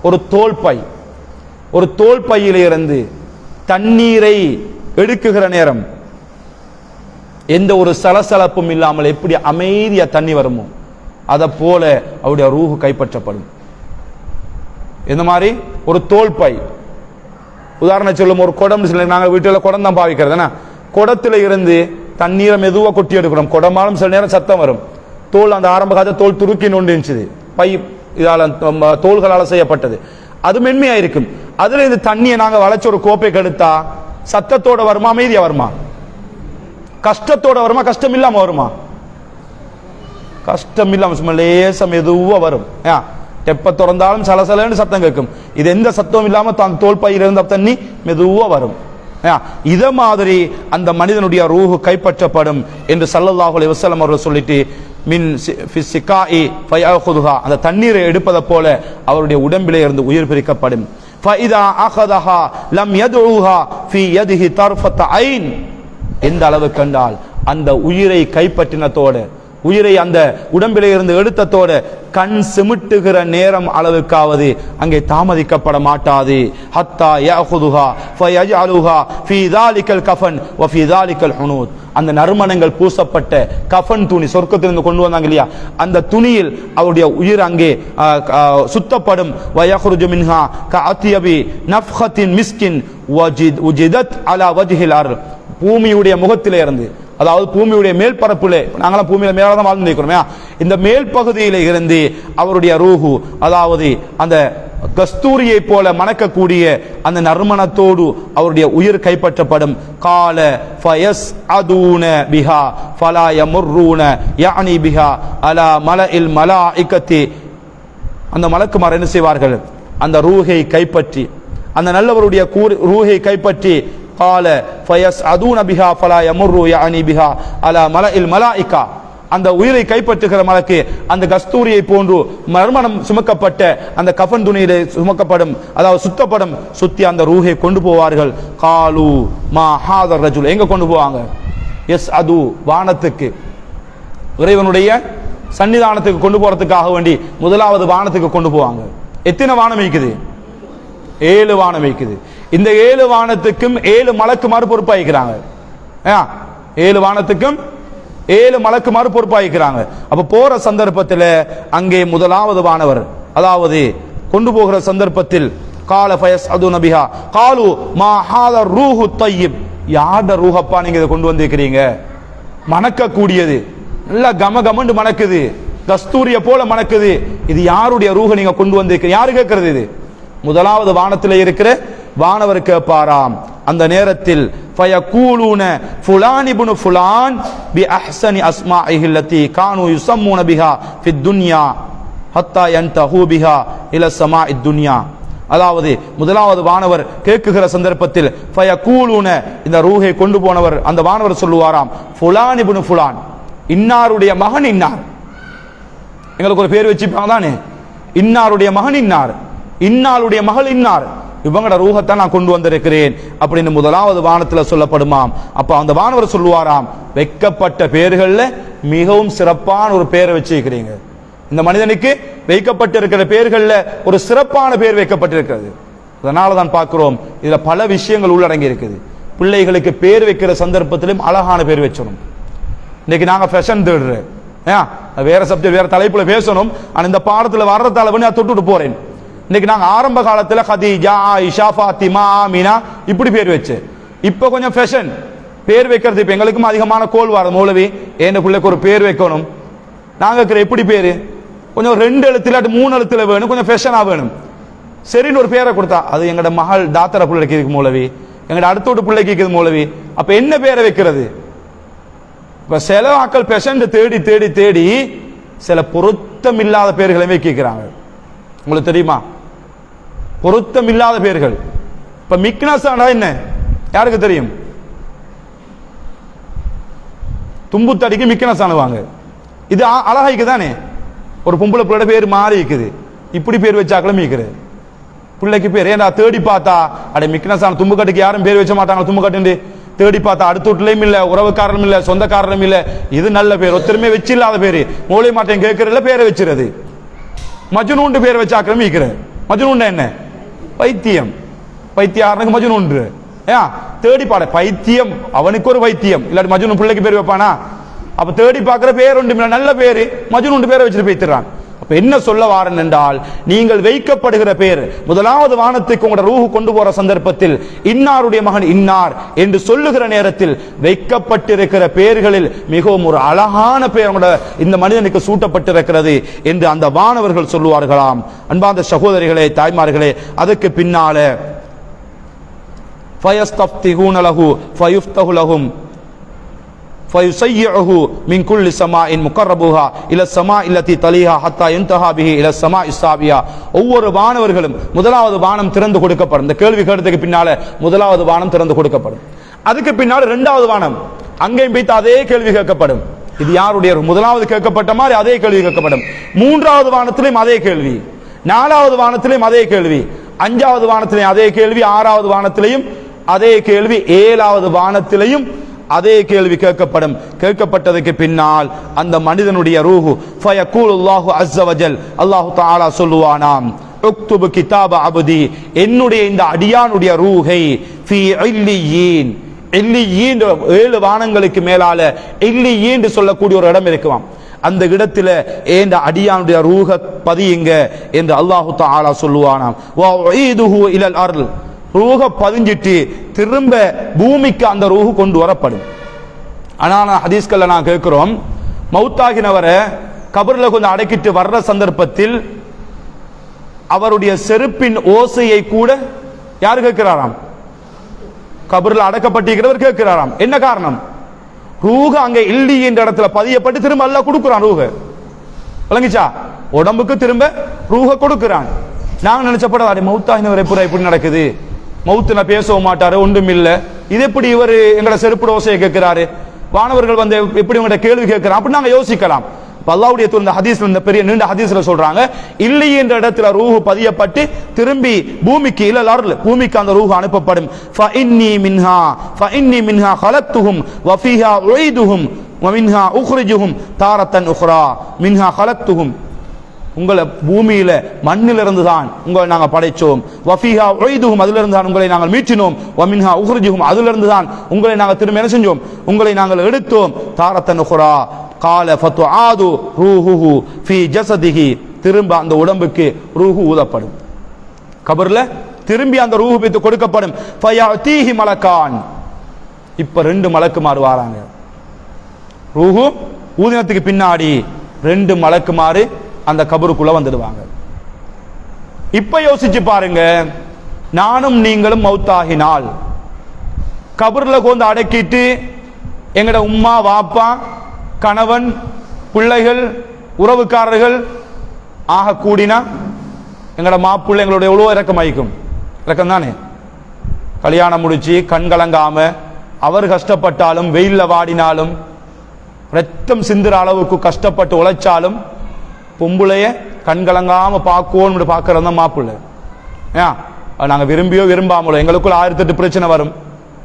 ஒரு தோல்பை, ஒரு தோல்பையில இருந்து தண்ணீரை எடுக்குகிற நேரம் எந்த ஒரு சலசலப்பும் இல்லாமல் எப்படி அமைதியா தண்ணி வருமோ அதை போல அவருடைய ரூஹு கைப்பற்றப்படும். எந்த மாதிரி? ஒரு தோல்பை. உதாரணம் சொல்லும், ஒரு குடம். நாங்கள் வீட்டில் குடம் தான் பாவிக்கிறது. குடத்துல இருந்து தண்ணீரை மெதுவா கொட்டி எடுக்கிறோம். குடமாலும் சில நேரம் சத்தம் வரும். தோல், அந்த ஆரம்ப காலத்தில் தோல் துருக்கி நோண்டிருந்துச்சு, பை இதால தோள்களால் செய்யப்பட்டது. அது மென்மையா இருக்கும். அதுல இந்த தண்ணியை நாங்க வளைச்ச ஒரு கோப்பை கெடுத்தா சத்தத்தோட வருமா, அமைதியா வருமா? கஷ்டத்தோட வருமா, கஷ்டம் இல்லாம வருமா? கஷ்டம் இல்லாம சும்மா லேசம் எதுவா வரும். தெப்ப திறந்தாலும் சலசலன்னு சத்தம் கேட்கும். இது எந்த சத்தம் இல்லாம தான் தோல் பையில இருந்த தண்ணி மெதுவா வரும். இத மாதிரி அந்த மனிதனுடைய ரூஹு கைப்பற்றப்படும் என்று ஸல்லல்லாஹு அலைஹி வஸல்லம் அவர்கள் சொல்லிட்டு மின் ஃபிஸ்ஸிகாஇ ஃபயஅഖுதுஹா அந்த தண்ணீரை எடுப்பதை போல அவருடைய உடம்பிலே இருந்து உயிர் பிரிக்கப்படும். ஃபஇதா அഖதஹா லம் யதுஹா ஃபீ யதிஹி தர்ஃபத ஐன் எந்த அளவு கண்டால் அந்த உயிரை கைப்பற்றினதோடு உயிரை அந்த உடம்பிலே இருந்து எடுத்ததோட கண் சிமிட்டுகிற நேரம் அளவுக்காவது அங்கே தாமதிக்கப்பட மாட்டாது. ஹத்தா யஅഖுதுஹா ஃபயஜஅலுஹா ஃபீ ذلிகல் கஃபன் வ ஃபீ ذلிகல் ஹுனூத் அந்த நறுமணங்கள் பூசப்பட்ட கஃபன் துணி சொர்க்கத்திலிருந்து கொண்டு வந்தாங்க இல்லையா, அந்த துணியில் அவருடைய உயிர் அங்கே சுத்தப்படும். வயஹ்ருஜு மின்ஹா கஅத்யபி நஃப்ஹத்தின் மிஸ்கின் வஜிதத் அலா வஜ்ஹில் அர்த் பூமியுடைய முகத்திலே இருந்து, அதாவது பூமியுடைய மேல் பரப்பிலே, நாங்களாம் பூமியில மேல தான் வாழ்ந்து இருக்கிறோம், இந்த மேல் பகுதியில இருந்து அவருடைய ரூஹு, அதாவது அந்த கஸ்தூரியை போல மணக்கக்கூடிய அந்த நறுமணத்தோடு அவருடைய உயிர் கைப்பற்றப்படும். கால ஃபயஸ் அதூன பிஹா ஃபலா யமுர்ரூன யானி பிஹா அலா மலஇல் மலாஇகத்தி அந்த மலக்குமார் என்ன செய்வார்கள், அந்த ரூஹை கைப்பற்றி, அந்த நல்லவருடைய ரூஹை கைப்பற்றி قال فيسعدون بها فلا يمر يعني بها على ملأ الملائكه அந்த உயிரை கைப்பற்றுகிற மலக்கு அந்த கஸ்தூரியை போன்று மர்மணம் சுமக்கப்பட்ட அந்த கஃன் துணியிலே சுமக்கப்படும், அதாவது சுத்தப்படும், சுத்தி அந்த ரூஹை கொண்டு போவார்கள். காலு மா ஹாதர் ரஜுல் எங்க கொண்டு போவாங்க, எஸ் அது வானத்துக்கு, இறைவனுடைய சன்னிதானத்துக்கு கொண்டு போறதுக்காக வேண்டி முதலாவது வானத்துக்கு கொண்டு போவாங்க. எத்தனை வானம் இருக்குது, 7 வானம் இருக்குது. இந்த 7 வானத்துக்கும் 7 மலக்குமார் பொறுப்பாயிக்கிறாங்க. 7 வானத்துக்கும் 7 மலக்குமார் பொறுப்பாயிக்கிறாங்க. அப்ப போற சந்தர்ப்பத்தில் அங்கே முதலாவது வானவர், அதாவது கொண்டு போகிற சந்தர்ப்பத்தில் கால ஃபயஸ் அது நபிஹா காலு மா ஹாத ரூஹு தய்யிப் யாத ரூஹப்பா நீங்க இதை கொண்டு வந்திருக்கிறீங்க, மணக்க கூடியது, நல்ல கம கமண்டு மணக்குது, கஸ்தூரிய போல மணக்குது, இது யாருடைய ரூஹ நீங்க கொண்டு வந்திருக்கிறீங்க, யாரு கேட்கிறது, இது முதலாவது வானத்தில் இருக்கிற வானவர் கேட்பாராம். அந்த நேரத்தில் ஃபயகூலுன ஃபுலான் இப்னு ஃபுலான் பி அஹ்ஸனி அஸ்மாஇஹி அல்லதி கானூ யுஸம்மூன பிஹா ஃபித் துன்யா ஹத்தா யன்தஹூ பிஹா இலா ஸமாஇத் துன்யா. அதாவது முதலாவது வானவர் கேட்குகிற சந்தர்ப்பத்தில் ஃபயகூலுன இந்த ரூஹை கொண்டு போனவர் அந்த வானவர் சொல்லுவாராம், ஃபுலான் இப்னு ஃபுலான் இன்னாருடைய மகன் இன்னார், எங்களுக்கு ஒரு பேர் வச்சுப்பாங்க தானே, இன்னாருடைய மகன் இன்னார், இன்னாருடைய மகள் இன்னார், இவங்களோட ரூஹத்தை நான் கொண்டு வந்திருக்கிறேன் அப்படின்னு முதலாவது வானத்தில் சொல்லப்படுமாம். அப்ப அந்த வானவர் சொல்லுவாராம், வைக்கப்பட்ட பெயர்கள்ல மிகவும் சிறப்பான ஒரு பெயரை வச்சிருக்கிறீங்க, இந்த மனிதனுக்கு வைக்கப்பட்டிருக்கிற பெயர்கள்ல ஒரு சிறப்பான பெயர் வைக்கப்பட்டிருக்கிறது. அதனால தான் பார்க்கிறோம் இதுல பல விஷயங்கள் உள்ளடங்கி இருக்குது. பிள்ளைகளுக்கு பேர் வைக்கிற சந்தர்ப்பத்திலும் அழகான பேர் வச்சணும். இன்னைக்கு நாங்க ஃபேஷன் தேடுறோம், வேற சப்ஜெக்ட் வேற தலைப்புல பேசணும், ஆனா இந்த பாடத்துல வர்றதால பண்ணி நான் தொட்டுட்டு போறேன். இன்னைக்கு நாங்க ஆரம்ப காலத்துல கதீஜா, ஆயிஷா, ஃபாத்திமா, ஆமினா இப்படி பேர் வச்சு, இப்ப கொஞ்சம் ஃபேஷன் பேர் வைக்கிறது. இப்ப எங்களுக்கும் அதிகமான கோல் வர, மௌலவி என் பிள்ளைக்கு ஒரு பேர் வைக்கணும், நாங்க இருக்கிற எப்படி பேரு கொஞ்சம் 2 எழுத்துல 3 எழுத்துல வேணும், கொஞ்சம் ஃபேஷனா வேணும். சரின்னு ஒரு பேரை கொடுத்தா அது எங்கட மகள் தாத்தர பிள்ளைக்கு இருக்கு மௌலவி, எங்கட அடுத்த வீட்டு பிள்ளைக்கு இருக்குது மௌலவி, அப்ப என்ன பேரை வைக்கிறது? இப்ப சில ஆக்கள் ஃபேஷன் தேடி தேடி தேடி சில பொருத்தம் இல்லாத பேர்களை வைக்கிறாங்க. உங்களுக்கு தெரியுமா, பொருத்தம் இல்லாத பேர்கள். இப்ப மிக்னாசானா என்ன யாருக்கு தெரியும்? தும்புத்தடிக்கு மிக்னசானுவாங்க. இது அழகாய்க்கு தானே, ஒரு பொம்பளை பிள்ளை பேர் மாறி இருக்குது, இப்படி பேர் வச்சாக்களும் இருக்குது பிள்ளைக்கு பேர். ஏன்டா தேடி பார்த்தா அடே மிக்னசான தும்புக்கட்டுக்கு யாரும் பேர் வச்ச மாட்டாங்க, தும்புக்கட்டு தேடி பார்த்தா அடுத்த வீட்லயும் இல்ல, உறவுக்காரனும் இல்ல, சொந்தக்காரனும் இல்ல, இது நல்ல பேர், ஒருத்தருமே வச்சு இல்லாத பேரு, மூளை மாட்டேன் கேட்கறதுல பேரை வச்சிருது. மஜ்னூன் பேர் வச்சாக்களும் இருக்கிறது. மஜ்னூன் என்ன, பைத்தியம், பைத்தியாரனுக்கு மஜ்னூன் தேடி பாட பைத்தியம், அவனுக்கு ஒரு வைத்தியம், இல்லாட்டி மஜ்னூன் பிள்ளைக்கு பேர் வைப்பானா? அப்ப தேடி பார்க்கிற பேர் ஒன்று நல்ல பேரு, மஜ்னூன் பேரை வச்சுட்டு போய்த்திறான். அப்ப என்ன சொல்ல வாரன் என்றால், நீங்கள் வைக்கப்படுகிற பேர் முதலாவது வானத்துக்கு உங்களோட ரூஹு கொண்டு போற சந்தர்ப்பத்தில் இன்னாருடைய மகன் இன்னார் என்று சொல்லுகிற நேரத்தில் வைக்கப்பட்டிருக்கிற பெயர்களில் மிகவும் ஒரு அழகான பெயர் இந்த மனிதனுக்கு சூட்டப்பட்டிருக்கிறது என்று அந்த வானவர்கள் சொல்லுவார்களாம். அன்பார்ந்த சகோதரிகளே, தாய்மார்களே, அதுக்கு பின்னால ஃபயஸ்தஃப்திஹூன லஹு ஃபயுஃப்தஹு லஹும் فيسيعه من كل سماء مقربها الى السماء التي تليها حتى ينتهى به الى السماء السابعه. ஒவ்வொரு வானவர்களும் முதலாவது வானம் திறந்து கொடுக்கப்படும். இந்த கேள்வி கேட்டதுக்கு பின்னால முதலாவது வானம் திறந்து கொடுக்கப்படும். அதுக்கு பின்னால இரண்டாவது வானம் அங்கேயும் போய்த்து அதே கேள்வி கேட்கப்படும். இது யாருடைய? முதலாவது கேட்கப்பட்ட மாதிரி அதே கேள்வி கேட்கப்படும். மூன்றாவது வானத்திலையும் அதே கேள்வி, நாலாவது வானத்திலையும் அதே கேள்வி, அஞ்சாவது வானத்திலையும் அதே கேள்வி, ஆறாவது வானத்திலையும் அதே கேள்வி, ஏழாவது வானத்திலையும் அதே கேள்வி கேட்கப்படும். கேட்கப்பட்டதுக்கு பின்னால் அந்த மனிதனுடைய ரூஹு ஃபயகூலுல்லாஹு அஸ்ஸ வஜல், அல்லாஹ் தஆலா சொல்லுவானாம், உக்துபு கிதாப அப்தி, என்னுடைய இந்த அடியானுடைய ரூஹை ஃபீ இல்லியீன், இல்லியீன் 7 வானங்களுக்கு மேலால இல்லியீன் சொல்லக்கூடிய ஒரு இடம் இருக்குவாம். அந்த இடத்துல இந்த அடியானுடைய ரூஹ பதியுங்க என்று அல்லாஹ் தஆலா சொல்லுவானாம். வ உஈதுஹு இலல் அர்ல், ரூஹ பதிஞ்சிட்டு திரும்ப பூமிக்கு அந்த ரூஹு கொண்டு வரப்படும். ஆனால் ஹதீஸ்கள்ல நான் கேட்கிறோம், மௌத்தாகினவரை கபர்ல கொஞ்சம் அடக்கிட்டு வர்ற சந்தர்ப்பத்தில் அவருடைய செருப்பின் ஓசையை கூட யாரு கேட்கிறாராம்? கபர்ல அடக்கப்பட்டிருக்கிறவர் கேட்கிறாராம். என்ன காரணம்? ரூஹ அங்க இல்லி என்ற இடத்துல பதியப்பட்டு திரும்ப அல்லாஹ் கொடுக்கிறான் ரூஹ. விளங்கிச்சா? உடம்புக்கு திரும்ப ரூஹ கொடுக்கிறான். நாங்க நினைச்சப்பட மௌத்தாகினவர் எப்படி நடக்குது? மௌத்துல பேசவும் மாட்டாரு, ஒன்றும் இல்ல, இது எப்படி இவர் எங்கட செருப்பு ஓசையை கேட்கிறாரு? வானவர்கள் வந்து எப்படி உங்கள்ட்ட கேள்வி கேட்கிறான் அப்படின்னு நாங்க யோசிக்கலாம். அல்லாஹ்வுடைய தூதர் இந்த ஹதீஸ்ல, இந்த பெரிய நீண்ட ஹதீஸ்ல சொல்றாங்க, இல்லி என்ற இடத்துல ரூஹு பதியப்பட்டு திரும்பி பூமிக்கு இலல் அர்ல், பூமிக்கு அந்த ரூஹு அனுப்பப்படும். ஃபஇன்னி மின்ஹா خلقتهم وفيها உஈதுஹும் ومنها உக்ரிஜுஹும் தாரத்தன் உக்ரா. மின்ஹா خلقتهم, உங்களை பூமியில மண்ணிலிருந்து தான் உங்களை நாங்கள் படைச்சோம். வஃபீஹா உஈதுஹும், அதிலிருந்து தான் உங்களை நாங்கள் மீட்டினோம். வமின்ஹா உக்ரிஜுஹும், அதிலிருந்து தான் உங்களை நாங்கள் திரும்ப என்ன செஞ்சோம்? உங்களை நாங்கள் எடுத்தோம். தாரத்தன் உக்ரா கால ஃபதுஆது ரூஹுஹு ஃபீ ஜஸதிஹி, திரும்ப அந்த உடம்புக்கு ரூஹு ஊதப்படும். கபர்ல திரும்பி அந்த ரூஹு பித்து கொடுக்கப்படும். ஃபயஅதீஹி மலகான், இப்ப 2 மலக்குமார் வராங்க. ரூஹு ஊதினத்துக்கு பின்னாடி 2 மலக்குமார் அந்த கபருக்குள்ள வந்துடுவாங்க. இப்ப யோசிச்சு பாருங்க, நானும் நீங்களும் மௌத்தாகினால் கபர்ல கொண்டு அடக்கிட்டு எங்கட உம்மா வாப்பா கணவன் பிள்ளைகள் உறவுக்காரர்கள் ஆக கூடினா எங்கட மாப்பிள்ளை எங்களுடைய எவ்வளோ இறக்கமாயிக்கும். இறக்கம் தானே. கல்யாணம் முடிச்சு கண் கலங்காம அவர் கஷ்டப்பட்டாலும் வெயில்ல வாடினாலும் ரத்தம் சிந்துற அளவுக்கு கஷ்டப்பட்டு உழைச்சாலும் பொம்புளைய கண்கலங்காம பார்க்கணும் பார்க்கறது தான் மாப்பிள்ளை. ஏன் நாங்கள் விரும்பியோ விரும்பாமலோ எங்களுக்குள்ள 1008 பிரச்சனை வரும்,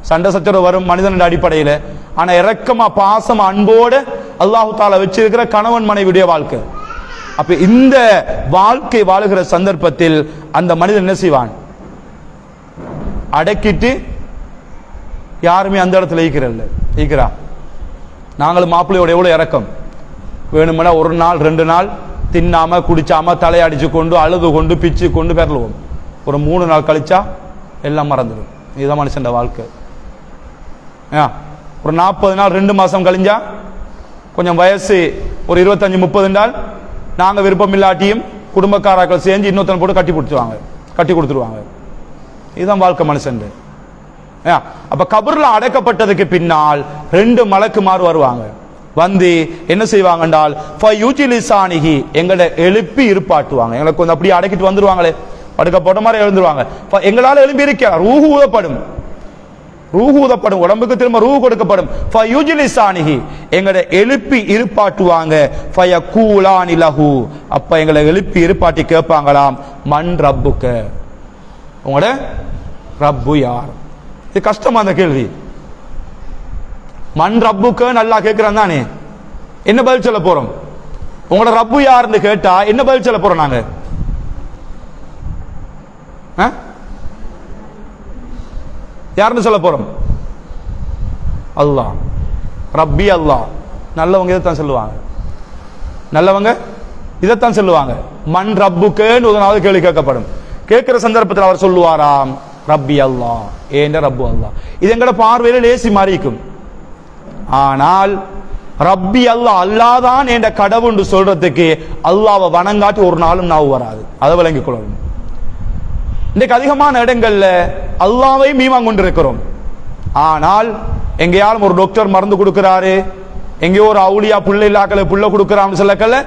சண்டை சச்சரவு வரும் மனிதனுடைய அடிப்படையில். ஆனா இறக்கமா பாசமா அன்போடு அல்லாஹு தாலா வச்சிருக்கிற கணவன் மனைவியுடைய வாழ்க்கை. அப்ப இந்த வாழ்க்கை வாழுகிற சந்தர்ப்பத்தில் அந்த மனிதன் என்ன செய்வான்? அடக்கிட்டு யாருமே அந்த இடத்துல ஈக்கிறா. நாங்களும் மாப்பிள்ளையோட எவ்வளவு இறக்கம் வேணுமென்னா 1 நாள் 2 நாள் தின்னாம குடிச்சாம தலையடிச்சு கொண்டு அழுது கொண்டு பிச்சு கொண்டு பெறலுவோம். ஒரு 3 நாள் கழிச்சா எல்லாம் மறந்துடும். இதுதான் மனுஷன் வாழ்க்கை. ஒரு 40 நாள் 2 மாசம் கழிஞ்சா கொஞ்சம் வயசு ஒரு 25-30 நாள் நாங்க விருப்பம் இல்லாட்டியும் குடும்பக்காராக்கள் சேர்ந்து இன்னொருத்தன் போட்டு கட்டி கொடுத்துருவாங்க. இதுதான் வாழ்க்கை மனுஷன். அப்ப கபர்ல அடக்கப்பட்டதுக்கு பின்னால் 2 மலக்குமார் வருவாங்க. வந்து என்ன செய்வாங்க என்றால் ஃபயுஜிலிசானிஹி, எங்களை எழுப்பி இருப்பாட்டுவாங்க. எங்களுக்கு கொஞ்சம் அப்படியே அடக்கிட்டு வந்துருவாங்களே, படுக்க போட்ட மாதிரி எழுந்துருவாங்க. எங்களால் எழுப்பி இருக்க ரூஹு ஊதப்படும், உடம்புக்கு திரும்ப ரூஹு கொடுக்கப்படும். ஃபயுஜிலிசானிஹி, எங்களை எழுப்பி இருப்பாட்டுவாங்க. ஃபயகூலானி லஹு, அப்ப எங்களை எழுப்பி இருப்பாட்டி கேட்பாங்களாம், மன் ரப்புக்க, உங்களோட ரப்பு யார்? இது கஷ்டமா அந்த கேள்வி. மன் ரப்புக்கு நல்லா கேட்கிறான் தானே. என்ன பதில் சொல்ல போறோம்? உங்களோட ரப்பு யாருன்னு கேட்டா என்ன பதில் சொல்ல போறோம் நாங்க? யாருன்னு சொல்ல போறோம்? அல்லாஹ். ரப்பி அல்லாஹ். நல்லவங்க இதைத்தான் சொல்லுவாங்க. மன் ரப்புக்குன்னு ஒரு கேள்வி கேட்கப்படும். கேட்கிற சந்தர்ப்பத்தில் அவர் சொல்லுவாராம், ரப்பி அல்லாஹ், ஏண்ட ரப்பு அல்லாஹ். இது எங்கட பார்வையில லேசி மாறிக்கும். ஆனால் ரப்பி அல்லாஹ், அல்லாதான் என்ற கடவுள் சொல்றதுக்கு அல்லாஹ்வை வணங்காட்டி ஒரு நாளும் நாவு வராது. அதை விளங்கிக் கொள்ளணும். இன்றைக்கு அதிகமான இடங்கள்ல அல்லாஹ்வை மீமாங் கொண்டிருக்கிறோம். ஆனால் எங்கேயாலும் ஒரு டாக்டர் மருந்து கொடுக்கிறாரு, எங்கேயோ ஒரு அவுளியா புள்ள இல்லாக்களை புள்ள கொடுக்குறான்னு சொல்லக்கல்ல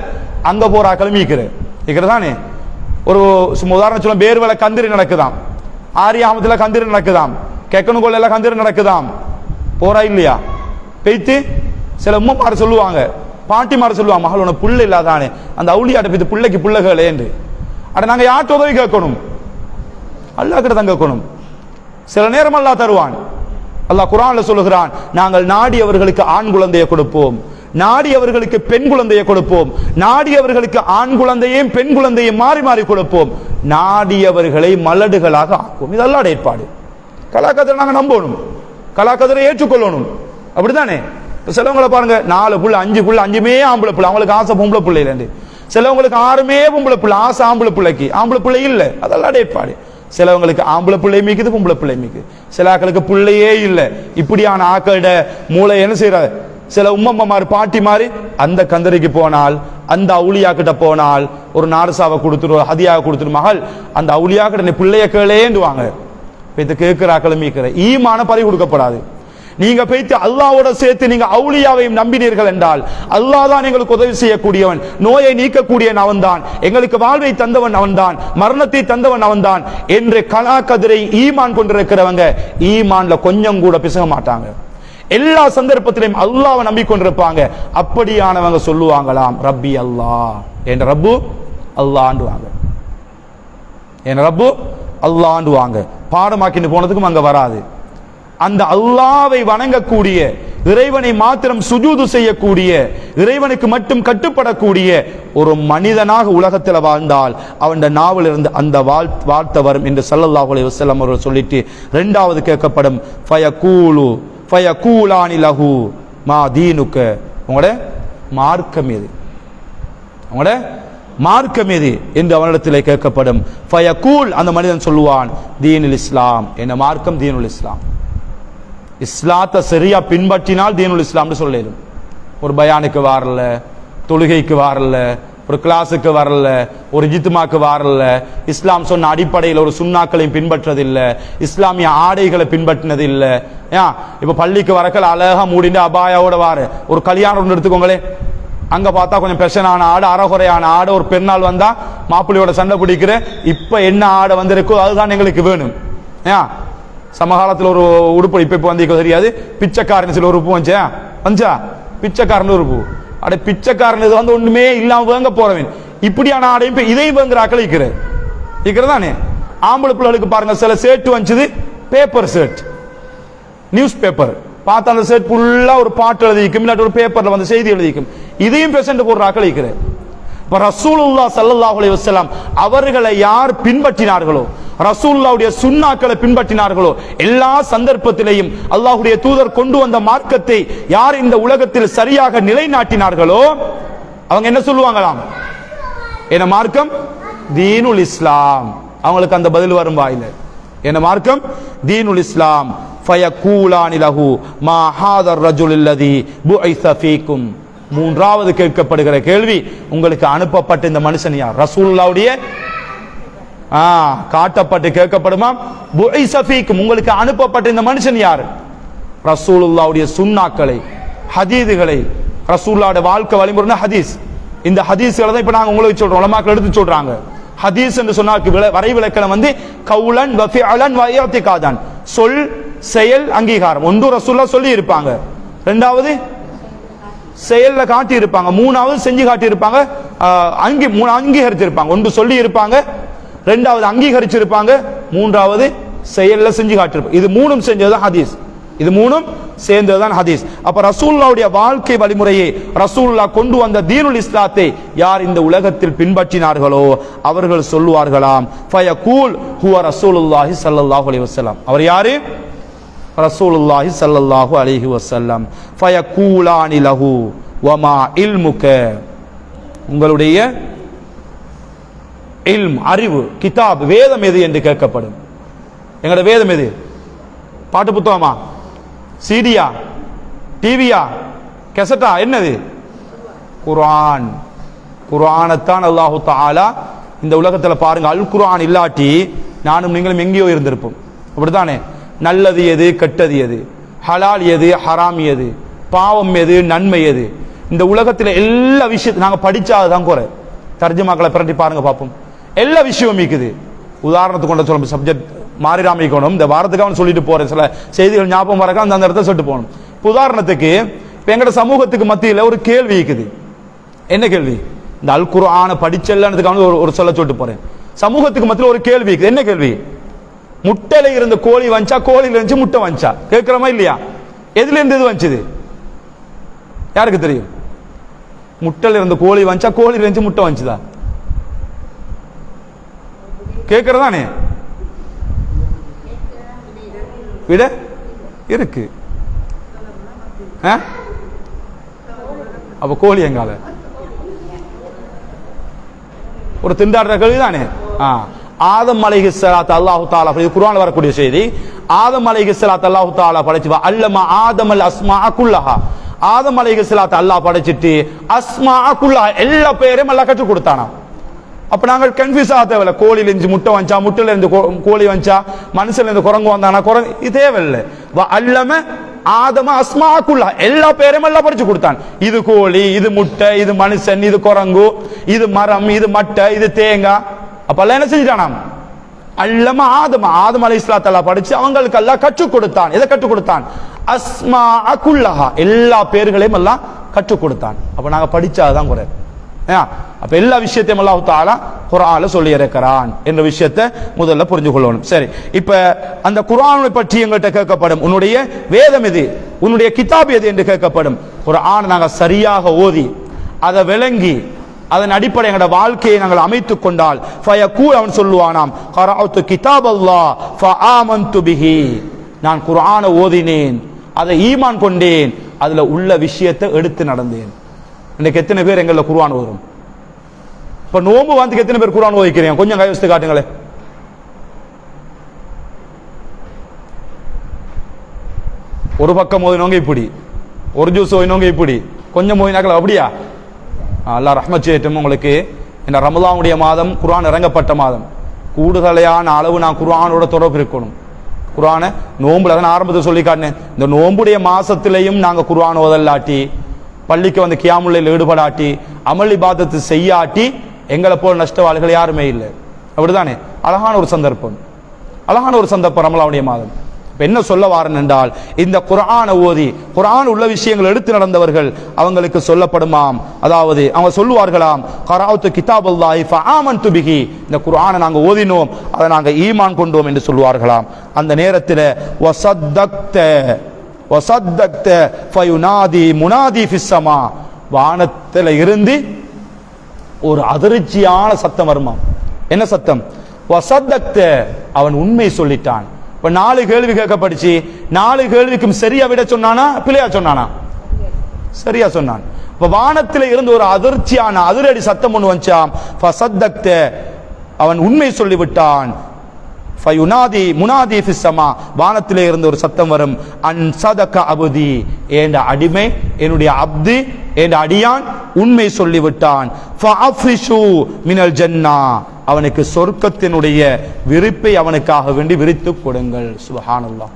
அங்க போற ஆக்களும் இருக்கிறதானே. ஒரு உதாரணம் சொல்ல, பேர்வலை கந்திரி நடக்குதாம், ஆரியாமத்துல கந்திரி நடக்குதாம், கெக்கனு கொள்ள கந்திரி நடக்குதாம், போறா இல்லையா? பெய்த்து சில உம்மமாறு சொல்லுவாங்க, பாட்டிமாறு சொல்லுவாங்க, மகள் உன புள்ள இல்லாதானே அந்த அவுளியாட்ட போய் பிள்ளைக்கு புள்ளகளே என்று. அட நாங்க யார்கிட்ட உதவி கேட்கணும்? அல்லாஹ் கிட்ட தான் கேட்கணும். சில நேரம் அல்லாஹ் தருவான். அல்லாஹ் குர்ஆன்ல சொல்லுகிறான், நாங்கள் நாடியவர்களுக்கு ஆண் குழந்தையை கொடுப்போம், நாடியவர்களுக்கு பெண் குழந்தையை கொடுப்போம், நாடியவர்களுக்கு ஆண் குழந்தையும் பெண் குழந்தையும் மாறி மாறி கொடுப்போம், நாடியவர்களை மலடுகளாக ஆக்கும். இது அல்லாஹ்வுடைய ஏற்பாடு. கலாக்கதிரை நாங்க நம்பணும், கலாக்கதிரை ஏற்றுக்கொள்ளணும். அப்படித்தானே? சிலவங்களை பாருங்க, 4 புள்ள 5 புள்ள 5மே ஆம்பளை பிள்ளை, அவங்களுக்கு ஆசை பொம்பளை பிள்ளை இல்லைன்னு. சிலவங்களுக்கு 6மே பொம்பளை பிள்ளை, ஆசை ஆம்பளை பிள்ளைக்கு, ஆம்பளை பிள்ளை இல்லை, அதெல்லாம் ஏற்பாடு. சிலவங்களுக்கு ஆம்பளை பிள்ளை மீக்குது, பொம்பளை பிள்ளை மீக்குது, சில ஆக்களுக்கு பிள்ளையே இல்லை. இப்படியான ஆக்களோட மூளை என்ன செய்யற? சில உம்மம்மாரு பாட்டி மாதிரி அந்த கந்தரிக்கு போனால், அந்த அவுளியா கிட்ட போனால் ஒரு நாரசாவை கொடுத்துரு, ஹதியாக கொடுத்துரு, மகள் அந்த அவுளியா கிட்ட நீ பிள்ளைய கேளேண்டுவாங்க. இது கேட்கிற ஆக்களும் மீக்கிற ஈமான பறி கொடுக்கப்படாது. நீங்க போய்த்து அல்லாஹ்வோட சேர்த்து நீங்க அவுலியாவையும் நம்பினீர்கள் என்றால், அல்லாஹ் தான் எங்களுக்கு உதவி செய்யக்கூடியவன், நோயை நீக்கக்கூடியவன் அவன்தான், எங்களுக்கு வாழ்வை தந்தவன் அவன்தான், மரணத்தை தந்தவன் அவன்தான் என்று கலாக்கதிரை ஈமான் கொண்டிருக்கிறவங்க ஈமான்ல கொஞ்சம் கூட பிசக மாட்டாங்க. எல்லா சந்தர்ப்பத்திலையும் அல்லாஹ்வை நம்பிக்கொண்டிருப்பாங்க. அப்படியானவங்க சொல்லுவாங்களாம், ரப்பி அல்லாஹ், என் ரப்பு அல்லாஹ் ஆண்டுவாங்க, என் ரப்பு அல்லாஹ் ஆண்டுவாங்க. பாடமாக்கிட்டு போனதுக்கும் அங்க வராது. அந்த அல்லாஹ்வை வணங்கக்கூடிய, இறைவனை மாத்திரம் சுஜூது செய்யக்கூடிய, இறைவனுக்கு மட்டும் கட்டுப்படக்கூடிய ஒரு மனிதனாக உலகத்தில் வாழ்ந்தால் அவன் நாவல் இருந்து அந்த வார்த்தை வரும் என்று ஸல்லல்லாஹு அலைஹி வஸல்லம் அவர்கள் சொல்லிட்டு, இரண்டாவது கேட்கப்படும் ஃபயகூலானி லஹு மா தீனுக, உங்களோட மார்க்கம் எது, உங்களோட மார்க்கம் எது என்று அவனிடத்தில் கேட்கப்படும். ஃபயகூல், அந்த மனிதன் சொல்லுவான், தீனுல் இஸ்லாம், என்ன மார்க்கம் தீனுல் இஸ்லாம். இஸ்லாத்தை சரியா பின்பற்றினால் தீனுல் இஸ்லாம்னு சொல்லிடும். ஒரு பயானுக்கு வரல, தொழுகைக்கு வரல, ஒரு கிளாஸுக்கு வரல, ஒரு ஜித்துமாக்கு வரல, இஸ்லாம் சொன்ன அடிப்படையில் ஒரு சுண்ணாக்களையும் பின்பற்றதில்லை, இஸ்லாமிய ஆடைகளை பின்பற்றினது இல்லை. இப்ப பள்ளிக்கு வரக்கல் அழகா மூடிண்டு அபாயாவோட வார ஒரு கல்யாணம் ஒன்று எடுத்துக்கோங்களே, அங்க பார்த்தா கொஞ்சம் பெஷனான ஆடு, அறகுறையான ஆடு, ஒரு பெண்ணால் வந்தா மாப்பிள்ளையோட சண்டை பிடிக்கிற, இப்ப என்ன ஆடை வந்திருக்கோ அதுதான் எங்களுக்கு வேணும். சமகாலத்தில் ஒரு உடுப்பு இப்ப வந்து தெரியாது, பிச்சைக்காரன் சில உறுப்பு வந்தா பிச்சைக்காரன் உறுப்பு, அட பிச்சைக்காரன் இது வந்து ஒண்ணுமே இல்லாம வேங்க போறவன், இப்படியான ஆடையும் இதையும் வேங்குற ஆக்கள் இருக்கிறதானே. ஆம்பளை பிள்ளைகளுக்கு பாருங்க, சில ஷர்ட் வந்துச்சு, பேப்பர் ஷர்ட், நியூஸ் பேப்பர் பார்த்தா அந்த ஷர்ட் ஃபுல்லா ஒரு பாட்டு எழுதிக்கும், இல்லாட்டி ஒரு பேப்பர்ல வந்து செய்தி எழுதிக்கும், இதையும் பிரசன்ட் போடுற ஆக்கள் இருக்கிறேன். ரசூலுல்லாஹ் ஸல்லல்லாஹு அலைஹி வஸல்லம் அவர்களை யார் பின்பற்றினார்களோ, ரசூலுல்லாஹ்வுடைய சுன்னாக்களை பின்பற்றினார்களோ, எல்லா சந்தர்ப்பத்திலேயும் அல்லாஹ்வுடைய தூதர் கொண்டு வந்த மார்க்கத்தை யார் இந்த உலகத்தில் சரியாக நிலைநாட்டினார்களோ அவங்க என்ன சொல்லுவாங்களாம், என்ன மார்க்கம் தீனுல் இஸ்லாம். அவங்களுக்கு அந்த பதில் வரும் வாயில, என்ன மார்க்கம் தீனுல் இஸ்லாம். ஃபயகூலானி லஹு மா ஹாதர் ரஜுல் அல்லதி புஇஸ ஃபீக்கும். மூன்றாவது கேட்கப்படுகிற கேள்வி, உங்களுக்கு அனுப்பப்பட்ட இந்த மனுஷன் யார்? ரசூலுல்லாஹ்வுடைய காட்டப்பட்டு கேட்கப்படுமா, புஇஸ ஃபீக்கும், உங்களுக்கு அனுப்பப்பட்ட இந்த மனுஷன் யார்? ரசூலுல்லாஹ்வுடைய சுன்னாக்களை, ஹதீதுகளை, ரசூலுல்லாஹ்வுடைய வாழ்க்கை வழிமுறை ஹதீஸ், இந்த ஹதீஸ்களை தான் இப்ப நாங்க உங்களுக்கு சொல்றோம், உலமாக்கள் எடுத்து சொல்றாங்க. ஹதீஸ் என்று சொன்னாக்கு வரை விளக்கம் வந்து கவுலன் வ ஃபிஅலன் வ இஅ்திகாதன், சொல் செயல் அங்கீகாரம். ஒன்று ரசூலுல்லாஹ் சொல்லி இருப்பாங்க, இரண்டாவது செயல்ல காட்டி இருப்பாங்க, மூணாவது செஞ்சு காட்டி இருப்பாங்க, அங்கீகரிச்சிருப்பாங்க. ஒன்று சொல்லி இருப்பாங்க, இரண்டாவது அங்கீகரிச்சிருப்பாங்க, மூன்றாவது செயல்ல செஞ்சு காட்டியிருப்பாங்க. இது மூணும் செஞ்சதுதான் ஹதீஸ், இது மூணும் சேர்ந்ததுதான் ஹதீஸ். அப்ப ரசூலுல்லாஹ்வுடைய வாழ்க்கை வழிமுறையை, ரசூலுல்லாஹ் கொண்டு வந்த தீனுல் இஸ்லாத்தை யார் இந்த உலகத்தில் பின்பற்றினார்களோ அவர்கள் சொல்லுவார்களாம், ஃபயகூல் ஹுவ ரசூலுல்லாஹி ஸல்லல்லாஹு அலைஹி வஸல்லம். அவர் யாரு? ரசூலுல்லாஹி ஸல்லல்லாஹு அலைஹி வஸல்லம். ஃபயகூலானி லஹு வமா இல்முக, உங்களுடைய இல்ம் அறிவு, கிதாப் வேதம் எது என்று கேட்கப்படும். எங்களோட வேதம் எது? பாட்டு புத்தகமா, சீடியா, டிவியா, கெசட்டா, என்னது? குர்ஆன். குர்ஆனைத்தான் அல்லாஹு தஆலா இந்த உலகத்தில் பாருங்க, அல் குர்ஆன் இல்லாட்டி நானும் நீங்களும் எங்கேயோ இருந்திருப்போம். அப்படித்தானே? நல்லது எது, கெட்டது எது, ஹலால் எது, ஹராம் எது, பாவம் எது, நன்மை எது. இந்த உலகத்தில் எல்லா விஷயத்தையும் நாங்கள் படிச்சாதான் குறை. தர்ஜமாக்களை பிரட்டி பாருங்க பார்ப்போம். எல்லா விஷயமும் இருக்குது. உதாரணத்துக்கு கொண்ட சொல்ல சப்ஜெக்ட் மாறிராமிக்கணும். இந்த வாரத்துக்கு அவன் சொல்லிட்டு போறேன், சில செய்திகள் ஞாபகம் வரக்க அந்த இடத்த சொல்லிட்டு போகணும். உதாரணத்துக்கு இப்ப எங்கட சமூகத்துக்கு மத்தியில் ஒரு கேள்வி இருக்குது. என்ன கேள்வி? இந்த அல் குர்ஆன படிச்சல்லன்றதுக்காக ஒரு சொல்ல சொல்லிட்டு போறேன். சமூகத்துக்கு மத்தியில் ஒரு கேள்வி இருக்குது. என்ன கேள்வி? முட்டையில இருந்த கோழி வந்தா, கோழில இருந்து முட்டை வந்தா, கேட்கிறோமா இல்லையா? எதுல இருந்து இது வந்துச்சு? யாருக்கு தெரியும்? முட்டையில இருந்த கோழி வந்தா, கோழில இருந்து முட்டை வந்துச்சுதா? கேட்கிறதானே? விட இருக்கு. அப்ப கோழி எங்கால ஒரு திண்டாடுற கேள்வி தானே. ஆதம் அலைஹிஸ்ஸலாத்து அல்லாஹு தஆலா, இது குர்ஆன்ல வரக்கூடிய செய்தி. ஆதம் அலைஹிஸ்ஸலாத்து அல்லாஹு தஆலா படைச்சு அல்லமா ஆதமல் அஸ்மாஅ குல்லஹா. ஆதம் அலைஹிஸ்ஸலாத்து அல்லாஹ் படைச்சிட்டு அஸ்மாஅ குல்லஹா எல்லா பேரையும் அல்லாஹ் கற்றுக் கொடுத்தானா. அப்ப நாங்கள் கன்ஃபியூஸ் ஆக தேவையில்லை. கோழில இருந்து முட்டை வந்தா, முட்டையில இருந்து கோழி வந்தா, மனுஷன்ல இருந்து குரங்கு வந்தானா, குரங்கு இது தேவையில்லை. அல்லம ஆதம அஸ்மாஅ குல்லஹா எல்லா பேரையும் அல்லாஹ் படிச்சு கொடுத்தான். இது கோழி, இது முட்டை, இது மனுஷன், இது குரங்கு, இது மரம், இது மட்டை, இது தேங்காய். அப்ப அல்லாஹ் என்ன செஞ்சிட்டானாம்? அல்லம ஆதம் அலைஹிஸ்ஸலாத்து அல்லாஹ் படிச்சு அவங்களுக்கு அல்லாஹ் கற்றுக் கொடுத்தான். எதை கற்றுக் கொடுத்தான்? அஸ்மாஅ குல்லஹா எல்லா பேர்களையும் அல்லாஹ் கற்றுக் கொடுத்தான். அப்ப நாங்க படிச்சாதான் குறை. அப்ப எல்லா விஷயத்தையும் அல்லாஹ் தஆலா குர்ஆன்ல சொல்லி இருக்கிறான் என்ற விஷயத்தை முதல்ல புரிஞ்சு கொள்ளணும். சரி, இப்ப அந்த குர்ஆனை பற்றி எங்கள்கிட்ட கேட்கப்படும், உன்னுடைய வேதம் எது, உன்னுடைய கிதாப் எது என்று கேட்கப்படும். குர்ஆன் நாங்க சரியாக ஓதி அதை விளங்கி அதன் அடிப்படை எங்களோட வாழ்க்கையை நாங்கள் அமைத்துக் கொண்டால் ஃபயகூல் அவன் சொல்லுவானாம் கரஅத்து கிதாபல்லாஹ் ஃபஆமன்து பிஹி, நான் குர்ஆனை ஓதினேன், அதை ஈமான் கொண்டேன், அதுல உள்ள விஷயத்தை எடுத்து நடந்தேன். இன்னைக்கு எத்தனை பேர் எங்கள குர்ஆன் ஓதுறோம்? இப்ப நோம்பு வந்து எத்தனை பேர் குர்ஆன் ஓதிக்கிறீங்க? கொஞ்சம் கை வச்சு காட்டுங்களே. ஒரு பக்கம் ஓதினவங்க இப்படி, ஒரு ஜூஸ் ஓதினவங்க இப்படி, கொஞ்சம் ஓதினாக்கள் அப்படியா? அல்லாஹ் ரஹ்மத் செய்யட்டும் உங்களுக்கு. இந்த ரமலானுடைய மாதம் குர்ஆன் இறங்கப்பட்ட மாதம். கூடுதலையான அளவு நான் குர்ஆனோட தொடர்பு இருக்கணும். குர்ஆனை நோம்புல தான் ஆரம்பத்தில் சொல்லி காட்டினேன். இந்த நோம்புடைய மாசத்திலையும் நாங்க குர்ஆன் ஓதல்லாட்டி, பள்ளிக்கு வந்து கியாமுல்லைல் ஈடுபடாட்டி, அமல் இபாதத்து செய்யாட்டி எங்களை போல நஷ்டவாளிகள் யாருமே இல்லை. அப்படிதானே? அழகான ஒரு சந்தர்ப்பம், அழகான ஒரு சந்தர்ப்பம் ரமலானுடைய மாதம். இப்ப என்ன சொல்ல வாரன் என்றால், இந்த குர்ஆனை ஓதி குர்ஆன் உள்ள விஷயங்கள் எடுத்து நடந்தவர்கள் அவங்களுக்கு சொல்லப்படுமாம், அதாவது அவங்க சொல்லுவார்களாம் கரஅத்து கிதாபல்லாஹி ஃபஆமன்து பிஹி, இந்த குர்ஆனை நாங்க ஓதினோம், அதை நாங்க ஈமான் கொண்டோம் என்று சொல்லுவார்களாம். அந்த நேரத்தில் வஸத்தக்த ஃபயுனாதி முனாதி ஃபிஸ் ஸமா, வானத்தில் இருந்து ஒரு அதிர்ச்சியான சத்தம் வருமாம். என்ன சத்தம்? வஸத்தக்த, அவன் உண்மை சொல்லிட்டான். இப்ப 4 கேள்வி கேட்கப்படுச்சு. 4 கேள்விக்கும் சரியா விட சொன்னானா பிழையா சொன்னானா? சரியா சொன்னான். இப்ப வானத்தில் இருந்து ஒரு அதிர்ச்சியான அதிரடி சத்தம் ஒன்று வந்துச்சாம். ஃபஸத்தக்த, அவன் உண்மை சொல்லிவிட்டான். ஃபயுனாதி முனாதி ஃபிஸ் ஸமா, வானத்திலே இருந்து ஒரு சத்தம் வரும். அன் சதக அபுதி, என்ற அடிமை, என்னுடைய அப்து, என்ற அடியான் உண்மை சொல்லிவிட்டான். ஃபஅஃப்ரிஷு மினல் ஜன்னா, அவனுக்கு சொர்க்கத்தினுடைய விரிப்பை அவனுக்காக வேண்டி விரித்து கொடுங்கள். சுப்ஹானல்லாஹ்.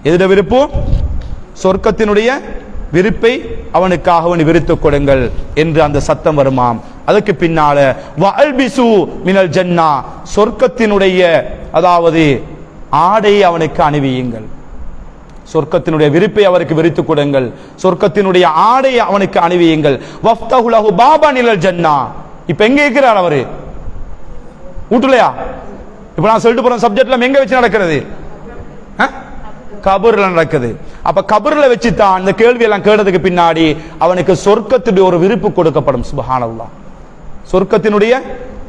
எதுட விரிப்பு? சொர்க்கத்தினுடைய விரிப்பை அவனுக்காக வேண்டி விரித்து கொடுங்கள் என்று அந்த சத்தம் வருமாம். அதுக்கு பின்னால வஅல்பிசு மினல் ஜன்னா, சொர்க்கத்தினுடைய அதாவது ஆடை அவனுக்கு அணிவியுங்கள், சொர்க்கத்தினுடைய விரிப்பை அவருக்கு விரித்து கொடுங்கள், சொர்க்கத்தினுடைய ஆடை அவனுக்கு அணிவியுங்கள். வஃப்தஹு லஹு பாபன் இலல் ஜன்னா, இப்ப எங்க இருக்கிறார் அவரு? வீட்டுலையா? இப்ப நான் சொல்லிட்டு போற சப்ஜெக்ட்ல எங்க வச்சு நடக்கிறது? கபர்ல நடக்குது. அப்ப கபர்ல வச்சுதான் இந்த கேள்வி எல்லாம் கேட்டதுக்கு பின்னாடி அவனுக்கு சொர்க்கத்துடைய ஒரு விருப்பு கொடுக்கப்படும். சுப்ஹானல்லாஹ். சொர்க்கத்தினுடைய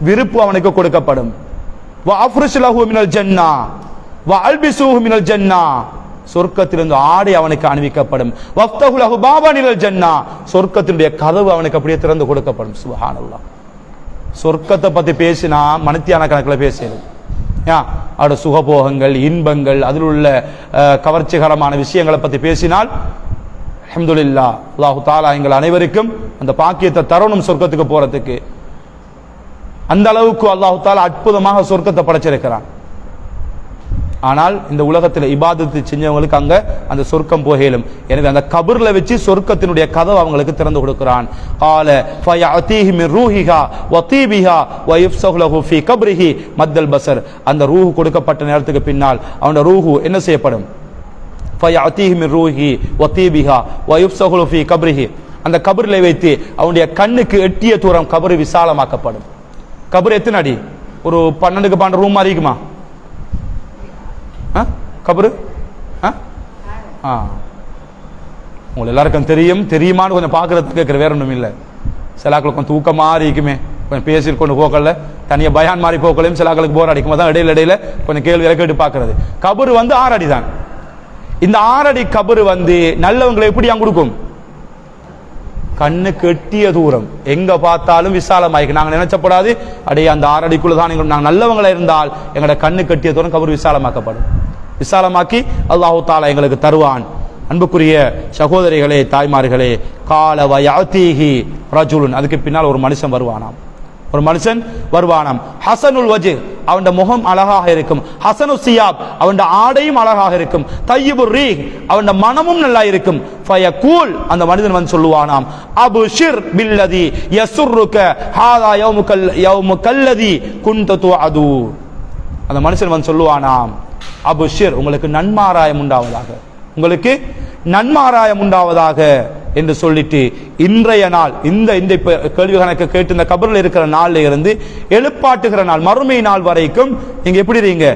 விருப்பு அவனுக்கு கொடுக்கப்படும். வஅஃப்ரிஷு லஹு மினல் ஜன்னா வஅல்பிசுஹு மினல் ஜன்னா, சொர்க்கத்திலிருந்து ஆடை அவனுக்கு அணிவிக்கப்படும். வஃப்தஹு லஹு பாபன் இலல் ஜன்னா, சொர்க்கத்தினுடைய கதவு அவனுக்கு அப்படியே திறந்து கொடுக்கப்படும். சுப்ஹானல்லாஹ். சொர்க்கத்தை பத்தி பேசினா மணித்தியான கணக்கில் பேசணும். அவருடைய சுகபோகங்கள், இன்பங்கள், அதில் உள்ள கவர்ச்சிகரமான விஷயங்களை பத்தி பேசினால் அல்ஹம்துலில்லாஹ், அல்லாஹு தஆலா எங்கள் அனைவருக்கும் அந்த பாக்கியத்தை தரணும் சொர்க்கத்துக்கு போறதுக்கு. அந்த அளவுக்கு அல்லாஹு தஆலா அற்புதமாக சொர்க்கத்தை படைச்சிருக்கிறான். ஆனால் இந்த உலகத்தில் இபாதத்து செஞ்சவங்களுக்கு அங்க அந்த சொர்க்கம் போகலும். எனவே அந்த கபர்ல வச்சு சொர்க்கத்தினுடைய கதவு அவங்களுக்கு திறந்து கொடுக்கிறான். قال فيعطيه من روحها وطيبها ويفسح له في قبره مد البصر. அந்த ரூஹ் கொடுக்கப்பட்ட நேரத்துக்கு பின்னால் அவனுடைய ரூஹ் என்ன செய்யப்படும்? فيعطيه من روحه وطيبها ويفسح له في قبره. அந்த கபரிலே வைத்து அவனுடைய கண்ணுக்கு எட்டிய தூரம் கபர் விசாலமாக்கப்படும். கபர் எத்தனை அடி? ஒரு 12க்கு 12 ரூம் மாதிரி இருக்குமா கபரு? உங்களுக்கு எல்லாருக்கும் தெரியுமான்னு கொஞ்சம் பார்க்கறதுக்கு கேட்குற, வேற ஒன்றும் இல்லை. சிலாக்களுக்கு கொஞ்சம் தூக்கம் மாறி இருக்குமே, கொஞ்சம் பேசி கொண்டு போக்கல, தனியாக பயான் மாதிரி போக்கலையும் சிலாக்களுக்கு போர் அடிக்கும். தான் இடையில கொஞ்சம் கேள்வி கேட்டு பார்க்கறது. கபரு 6 அடி தான். இந்த 6 அடி கபரு நல்லவங்களை எப்படி அங்க கொடுக்கும்? கண்ணுக்கு எட்டிய தூரம், எங்க பார்த்தாலும் விசாலமாயிருக்கு. நாங்க நினைச்சப்படாது அடைய அந்த 6 அடிக்குள்ள தான் நாங்கள் நல்லவங்களா இருந்தால் எங்களோட கண்ணு கட்டிய தூரம் கபர் விசாலமாக்கப்படும். விசாலமாக்கி அல்லாஹு தாலா எங்களுக்கு தருவான். அன்புக்குரிய சகோதரிகளே, தாய்மார்களே, கால வயாத்தீஹி ரஜுலுன், அதுக்கு பின்னால் ஒரு மனுஷன் வருவானாம். ஒரு மனுஷன் வருவானாம். ஹசனுல் வஜ், அவன் முகம் அழகாக இருக்கும். ஹசனு சியாப், அவன் ஆடையும் அழகாக இருக்கும். தய்யிபுர் ரீஹ், அவன் மனமும் நல்லா இருக்கும். ஃபயகூல், அந்த மனிதன் சொல்லுவானாம், அபுஷிர் பில்லதி யசுர்ருக ஹாதா யௌமுக்கல்லதி குன்த துஅது. அந்த மனுஷன் சொல்லுவானாம், அபுஷிர், உங்களுக்கு நன்மாராயம் உண்டாவதாக, உங்களுக்கு நன்மாராயம் உண்டாவதாக என்று சொல்லிட்டு இன்றைய நாள் இந்த கேள்வி கணக்கு கேட்டு இந்த கபரில் இருக்கிற நாள்ல இருந்து எழுப்பாட்டுகிற நாள் மறுமை நாள் வரைக்கும் நீங்க எப்படி இருக்கீங்க?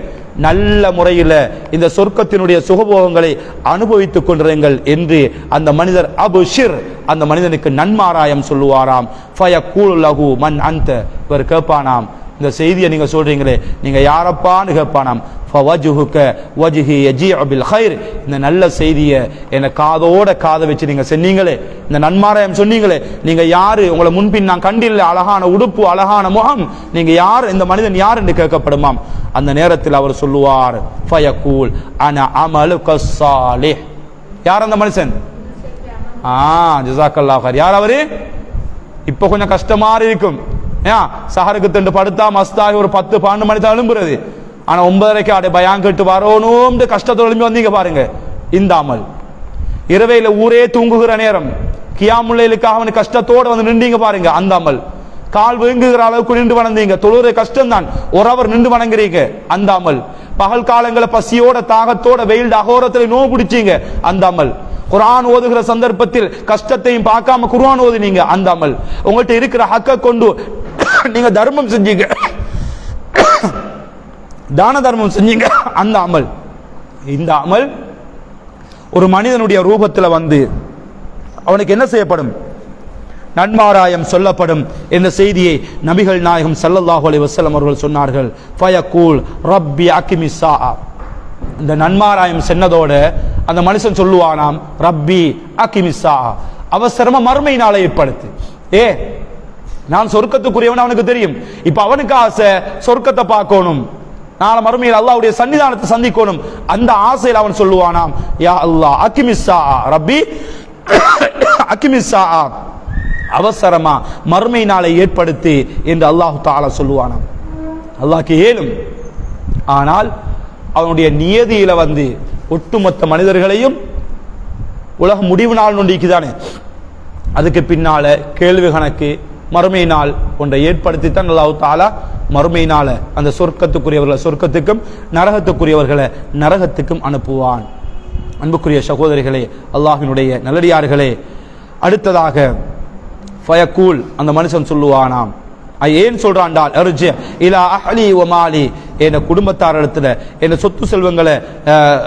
நல்ல முறையில் இந்த சொர்க்கத்தினுடைய சுகபோகங்களை அனுபவித்துக் கொண்டிருங்கள் என்று அந்த மனிதர் அபுஷிர், அந்த மனிதனுக்கு நன்மாராயம் சொல்லுவாராம். ஃபயகூல் லஹு மன் அன்த, இவர் கேட்பானாம், இந்த செய்தியை நீங்க சொல்றீங்களே, நீங்க யாரப்பான்னு கேட்பானாம். ஃபவஜ்ஹுக வஜ்ஹி யஜீஉ பில் கைர், இந்த நல்ல செய்தியை என்ன காதோட காதை வச்சு நீங்க சொன்னீங்களே, இந்த நன்மாராயம் சொன்னீங்களே, நீங்க யாரு? உங்களை முன்பின் நான் கண்டில்ல, அழகான உடுப்பு, அழகான முகம், நீங்க யார்? இந்த மனிதன் யார் என்று கேட்கப்படுமாம். அந்த நேரத்தில் அவர் சொல்லுவார், ஃபயகூல் அன அமலுக ஸாலிஹ். யார் அந்த மனுஷன்? ஜஸாக்கல்லாஹு கைர். யார் அவரு? இப்ப கொஞ்சம் கஷ்டமா இருக்கும். சஹருக்கு தண்டு படுத்தா மஸ்தாகி ஒரு 10-12 மணி தான் எழும்புறது. ஆனா 9:30க்கு அடை பயான் கேட்டு வரணும் கஷ்டத்தோடு எழும்பி வந்தீங்க பாருங்க. இந்த அமல் இரவையில ஊரே தூங்குகிற நேரம் கியாமுல்லைலுக்காக அவனுக்கு கஷ்டத்தோடு நின்றீங்க பாருங்க. அந்த அமல் கால் வீங்குகிற அளவுக்கு நின்று வணந்தீங்க. தொழுகிற கஷ்டம் தான், ஒரு அவர் நின்று வணங்குறீங்க. அந்த அமல் பகல் காலங்களை பசியோட தாகத்தோட வெயில் அகோரத்தில் நோவு பிடிச்சீங்க. அந்த அமல் குர்ஆன் ஓதுகிற சந்தர்ப்பத்தில் கஷ்டத்தையும் பார்க்காம குர்ஆன் ஓதுனீங்க. அந்த அமல் உங்கள்கிட்ட இருக்கிற ஹக்க கொண்டு நீங்க தர்மம் செஞ்சீங்க, தான தர்மம் செஞ்சீங்க. அந்த அமல், இந்த அமல் ஒரு மனிதனுடைய ரூபத்தில் அவனுக்கு என்ன செய்யப்படும்? நன்மாராயம் சொல்லப்படும் என்ற செய்தியை நபிகள் நாயகம் ஸல்லல்லாஹு அலைஹி வஸல்லம் அவர்கள் சொன்னார்கள். ஃபயகூல் ரப்பி அகிமிஸ் ஸாஅ, இந்த நன்மாராயம் சென்னதோட அந்த மனுஷன் சொல்லுவானாம், ரப்பி அகிமிஸ் ஸாஅ, அவசரமா மறுமை நாளை ஏற்படுத்து. நான் சொர்க்கத்துக்குரியவன் அவனுக்கு தெரியும். இப்ப அவனுக்கு ஆசை சொர்க்கத்தை பார்க்கணும், நாளை மறுமையில் அல்லாஹ்வுடைய சன்னிதானத்தை சந்திக்கணும். அந்த ஆசையில் அவன் சொல்லுவானாம், யா அல்லாஹ் அகிமிஸ் ஸாஅ ரப்பி அகிமிஸ் ஸாஅ, அவசரமா மறுமை நாளை ஏற்படுத்தி என்று அல்லாஹ் தஆலா சொல்லுவானாம். அல்லாஹ்க்கு ஏலும். ஆனால் அவனுடைய நியதியில ஒட்டுமொத்த மனிதர்களையும் உலக முடிவு நாள் நொண்டிக்குதானே, அதுக்கு பின்னால கேள்வி கணக்கு மறுமை நாள் ஒன்றை ஏற்படுத்தித்தான் அல்லாஹ் தஆலா மறுமை நாள அந்த சொர்க்கத்துக்குரியவர்களை சொர்க்கத்துக்கும் நரகத்துக்குரியவர்களை நரகத்துக்கும் அனுப்புவான். அன்புக்குரிய சகோதரிகளே, அல்லாஹ்வினுடைய நல்லடியார்களே, அடுத்ததாக ஃபயகூல், அந்த மனுஷன் சொல்லுவானாம், ஏன் சொல்றான்டால் அர்ஜி இலா அஹ்லி வ மாலி, என் குடும்பத்தாரிடத்துல என் சொத்து செல்வங்களை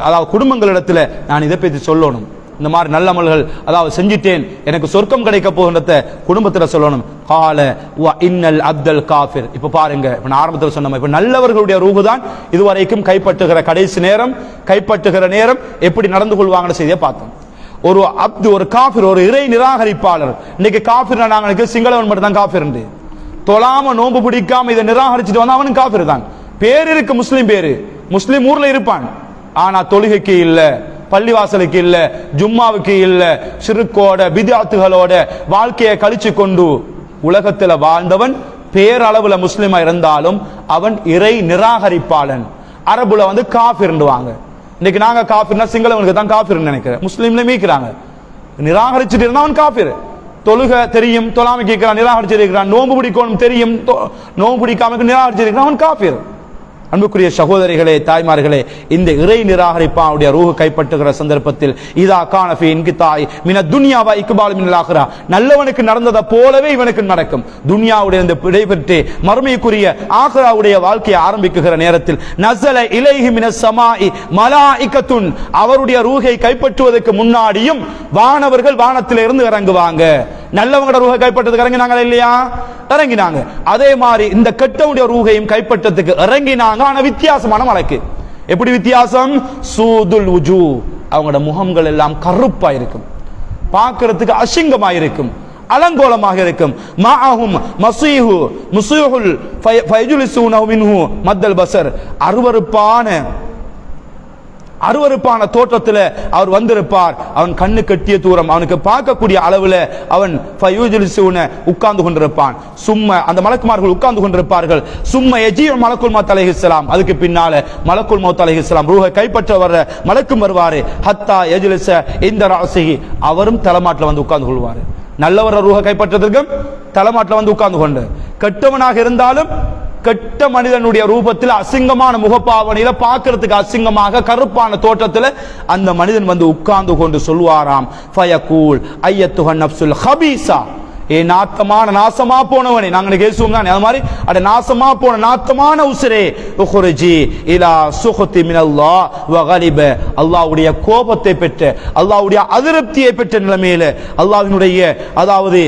அதாவது குடும்பங்களிடத்துல நான் இதை பற்றி சொல்லணும். இந்த மாதிரி நல்ல அமல்கள் அதாவது செஞ்சிட்டேன், எனக்கு சொர்க்கம் கிடைக்க போகின்றத குடும்பத்தில் சொல்லணும். கால வ இன்னல் அப்தல் காஃபிர். இப்ப பாருங்க, இப்ப நான் ஆரம்பத்தில் சொன்ன இப்ப நல்லவர்களுடைய ரூஹு தான் இதுவரைக்கும் கைப்பற்றுகிற கடைசி நேரம், கைப்பற்றுகிற நேரம் எப்படி நடந்து கொள்வாங்கன்னு செய்தியை பார்த்தோம். ஒரு அப்து, ஒரு காஃபிர், ஒரு இறை நிராகரிப்பாளர். இன்னைக்கு காஃபிர் நாங்க சிங்களவன் மட்டும் தான் காஃபிர், தொழாம நோன்பு பிடிக்காம இதை நிராகரிச்சுட்டு வந்தா அவனும் காஃபிர் தான். பேர் இருக்கு முஸ்லிம் பேரு, முஸ்லிம் ஊர்ல இருப்பான், ஆனா தொழுகைக்கு இல்ல, பள்ளிவாசலுக்கு இல்ல, ஜும்மாவுக்கு இல்ல, ஷிர்கோட பித்அத்துகளோட வாழ்க்கையை கழிச்சு கொண்டு உலகத்துல வாழ்ந்தவன் பேரளவுல முஸ்லிமா இருந்தாலும் அவன் இறை நிராகரிப்பாளன். அரபுல வந்து காஃபிர்ண்டுவாங்க. இன்னைக்கு நாங்க காஃபிர்னா சிங்களவனுக்கு தான் காஃபிர்னு நினைக்கிறேன். முஸ்லீம்ல மீக்கிறாங்க. நிராகரிச்சுட்டு இருந்தா அவன் காஃபிர். தொழுக தெரியும், தொழாம கேட்கிறான், நிராகரிச்சிருக்கிறான். நோன்பு பிடிக்கணும் தெரியும், நோன்பு பிடிக்காம நிராகரிச்சிருக்கிறான், அவன் காஃபிர். அன்புக்குரிய சகோதரிகளே, தாய்மார்களே, இந்த இறை நிராகரிப்பானுடைய ரூஹ் கைப்பற்றுகிற சந்தர்ப்பத்தில் இதா கானஃபி இன்கிதாய் மின துன்யா வ இக்பால் மினல் ஆகிரா, நல்லவனுக்கு நடந்ததை போலவே இவனுக்கு நடக்கும். துன்யாவுடைய இந்த விடைபெற்று மறுமைக்குரிய ஆகிராவுடைய வாழ்க்கையை ஆரம்பிக்குகிற நேரத்தில் நஸல இலைஹி மினஸ் ஸமாஇ மலாயிகத்துன், அவருடைய ரூஹை கைப்பற்றுவதற்கு முன்னாடியும் வானவர்கள் வானத்திலிருந்து இறங்குவாங்க. நல்லவங்களோட ரூஹை கைப்பற்றதுக்கு இறங்கினாங்க இல்லையா? இறங்கினாங்க. அதே மாதிரி இந்த கெட்டவுடைய ரூஹையும் கைப்பற்றதுக்கு இறங்கினாங்க. ஆனா வித்தியாசமான மலக்கு. எப்படி வித்தியாசம்? சூதுல் வுஜூ, அவங்களோட முகங்கள் எல்லாம் கருப்பா இருக்கும், பார்க்கிறதுக்கு அசிங்கமா இருக்கும், அலங்கோலமாக இருக்கும். மாஅஹும் மஸீஹு முஸீஹுல் ஃபயஜ்லிஸூனஹு மின்ஹு மத்தல் பஸர், அருவருப்பான தோற்றத்தில் அவர் வந்திருப்பார். அவன் கண்ணு கட்டிய தூரம், அவனுக்கு பார்க்கக்கூடிய அளவில் அவன் உட்கார்ந்து கொண்டிருப்பான். சும்மா அந்த மலக்குமார்கள் உட்கார்ந்து கொண்டிருப்பார்கள். சும்மா எஜிய மலக்குல் மௌத் அலைஹிஸ்ஸலாம், அதுக்கு பின்னால மலக்குல் மௌத் அலைஹிஸ்ஸலாம் ரூஹை கைப்பற்ற வர்ற மலக்கும் வருவாரு. ஹத்தா யஜ்லிஸ இந்த ராசிஹி, அவரும் தலைமாட்டில் வந்து உட்கார்ந்து கொள்வார். நல்லவர ரூஹை கைப்பற்றதற்கும் தலைமாட்டில் வந்து உட்கார்ந்து கொண்டு, கெட்டவனாக இருந்தாலும் கெட்ட மனிதனுடைய ரூபத்தில் அசிங்கமான முகப்பாவனையில பார்க்கிறதுக்கு அசிங்கமாக கருப்பான தோற்றத்தில் அந்த மனிதன் வந்து உட்கார்ந்து கொண்டு சொல்வாராம், ஃபயகூல் ஐயத்துஹன் நஃப்ஸுல் ஹபீஸா, ஏ நாத்தமான நாசமா போனவனே, நாங்க கேசுவோம் தான் அது மாதிரி, அட நாசமா போன நாத்தமான உசுரே, உக்ருஜி இலா சுஹதி மினல்லாஹ் வ கலிப, அல்லாஹ்வுடைய கோபத்தை பெற்ற, அல்லாஹ்வுடைய அதிருப்தியை பெற்ற நிலைமையில, அல்லாஹ்வினுடைய அதாவது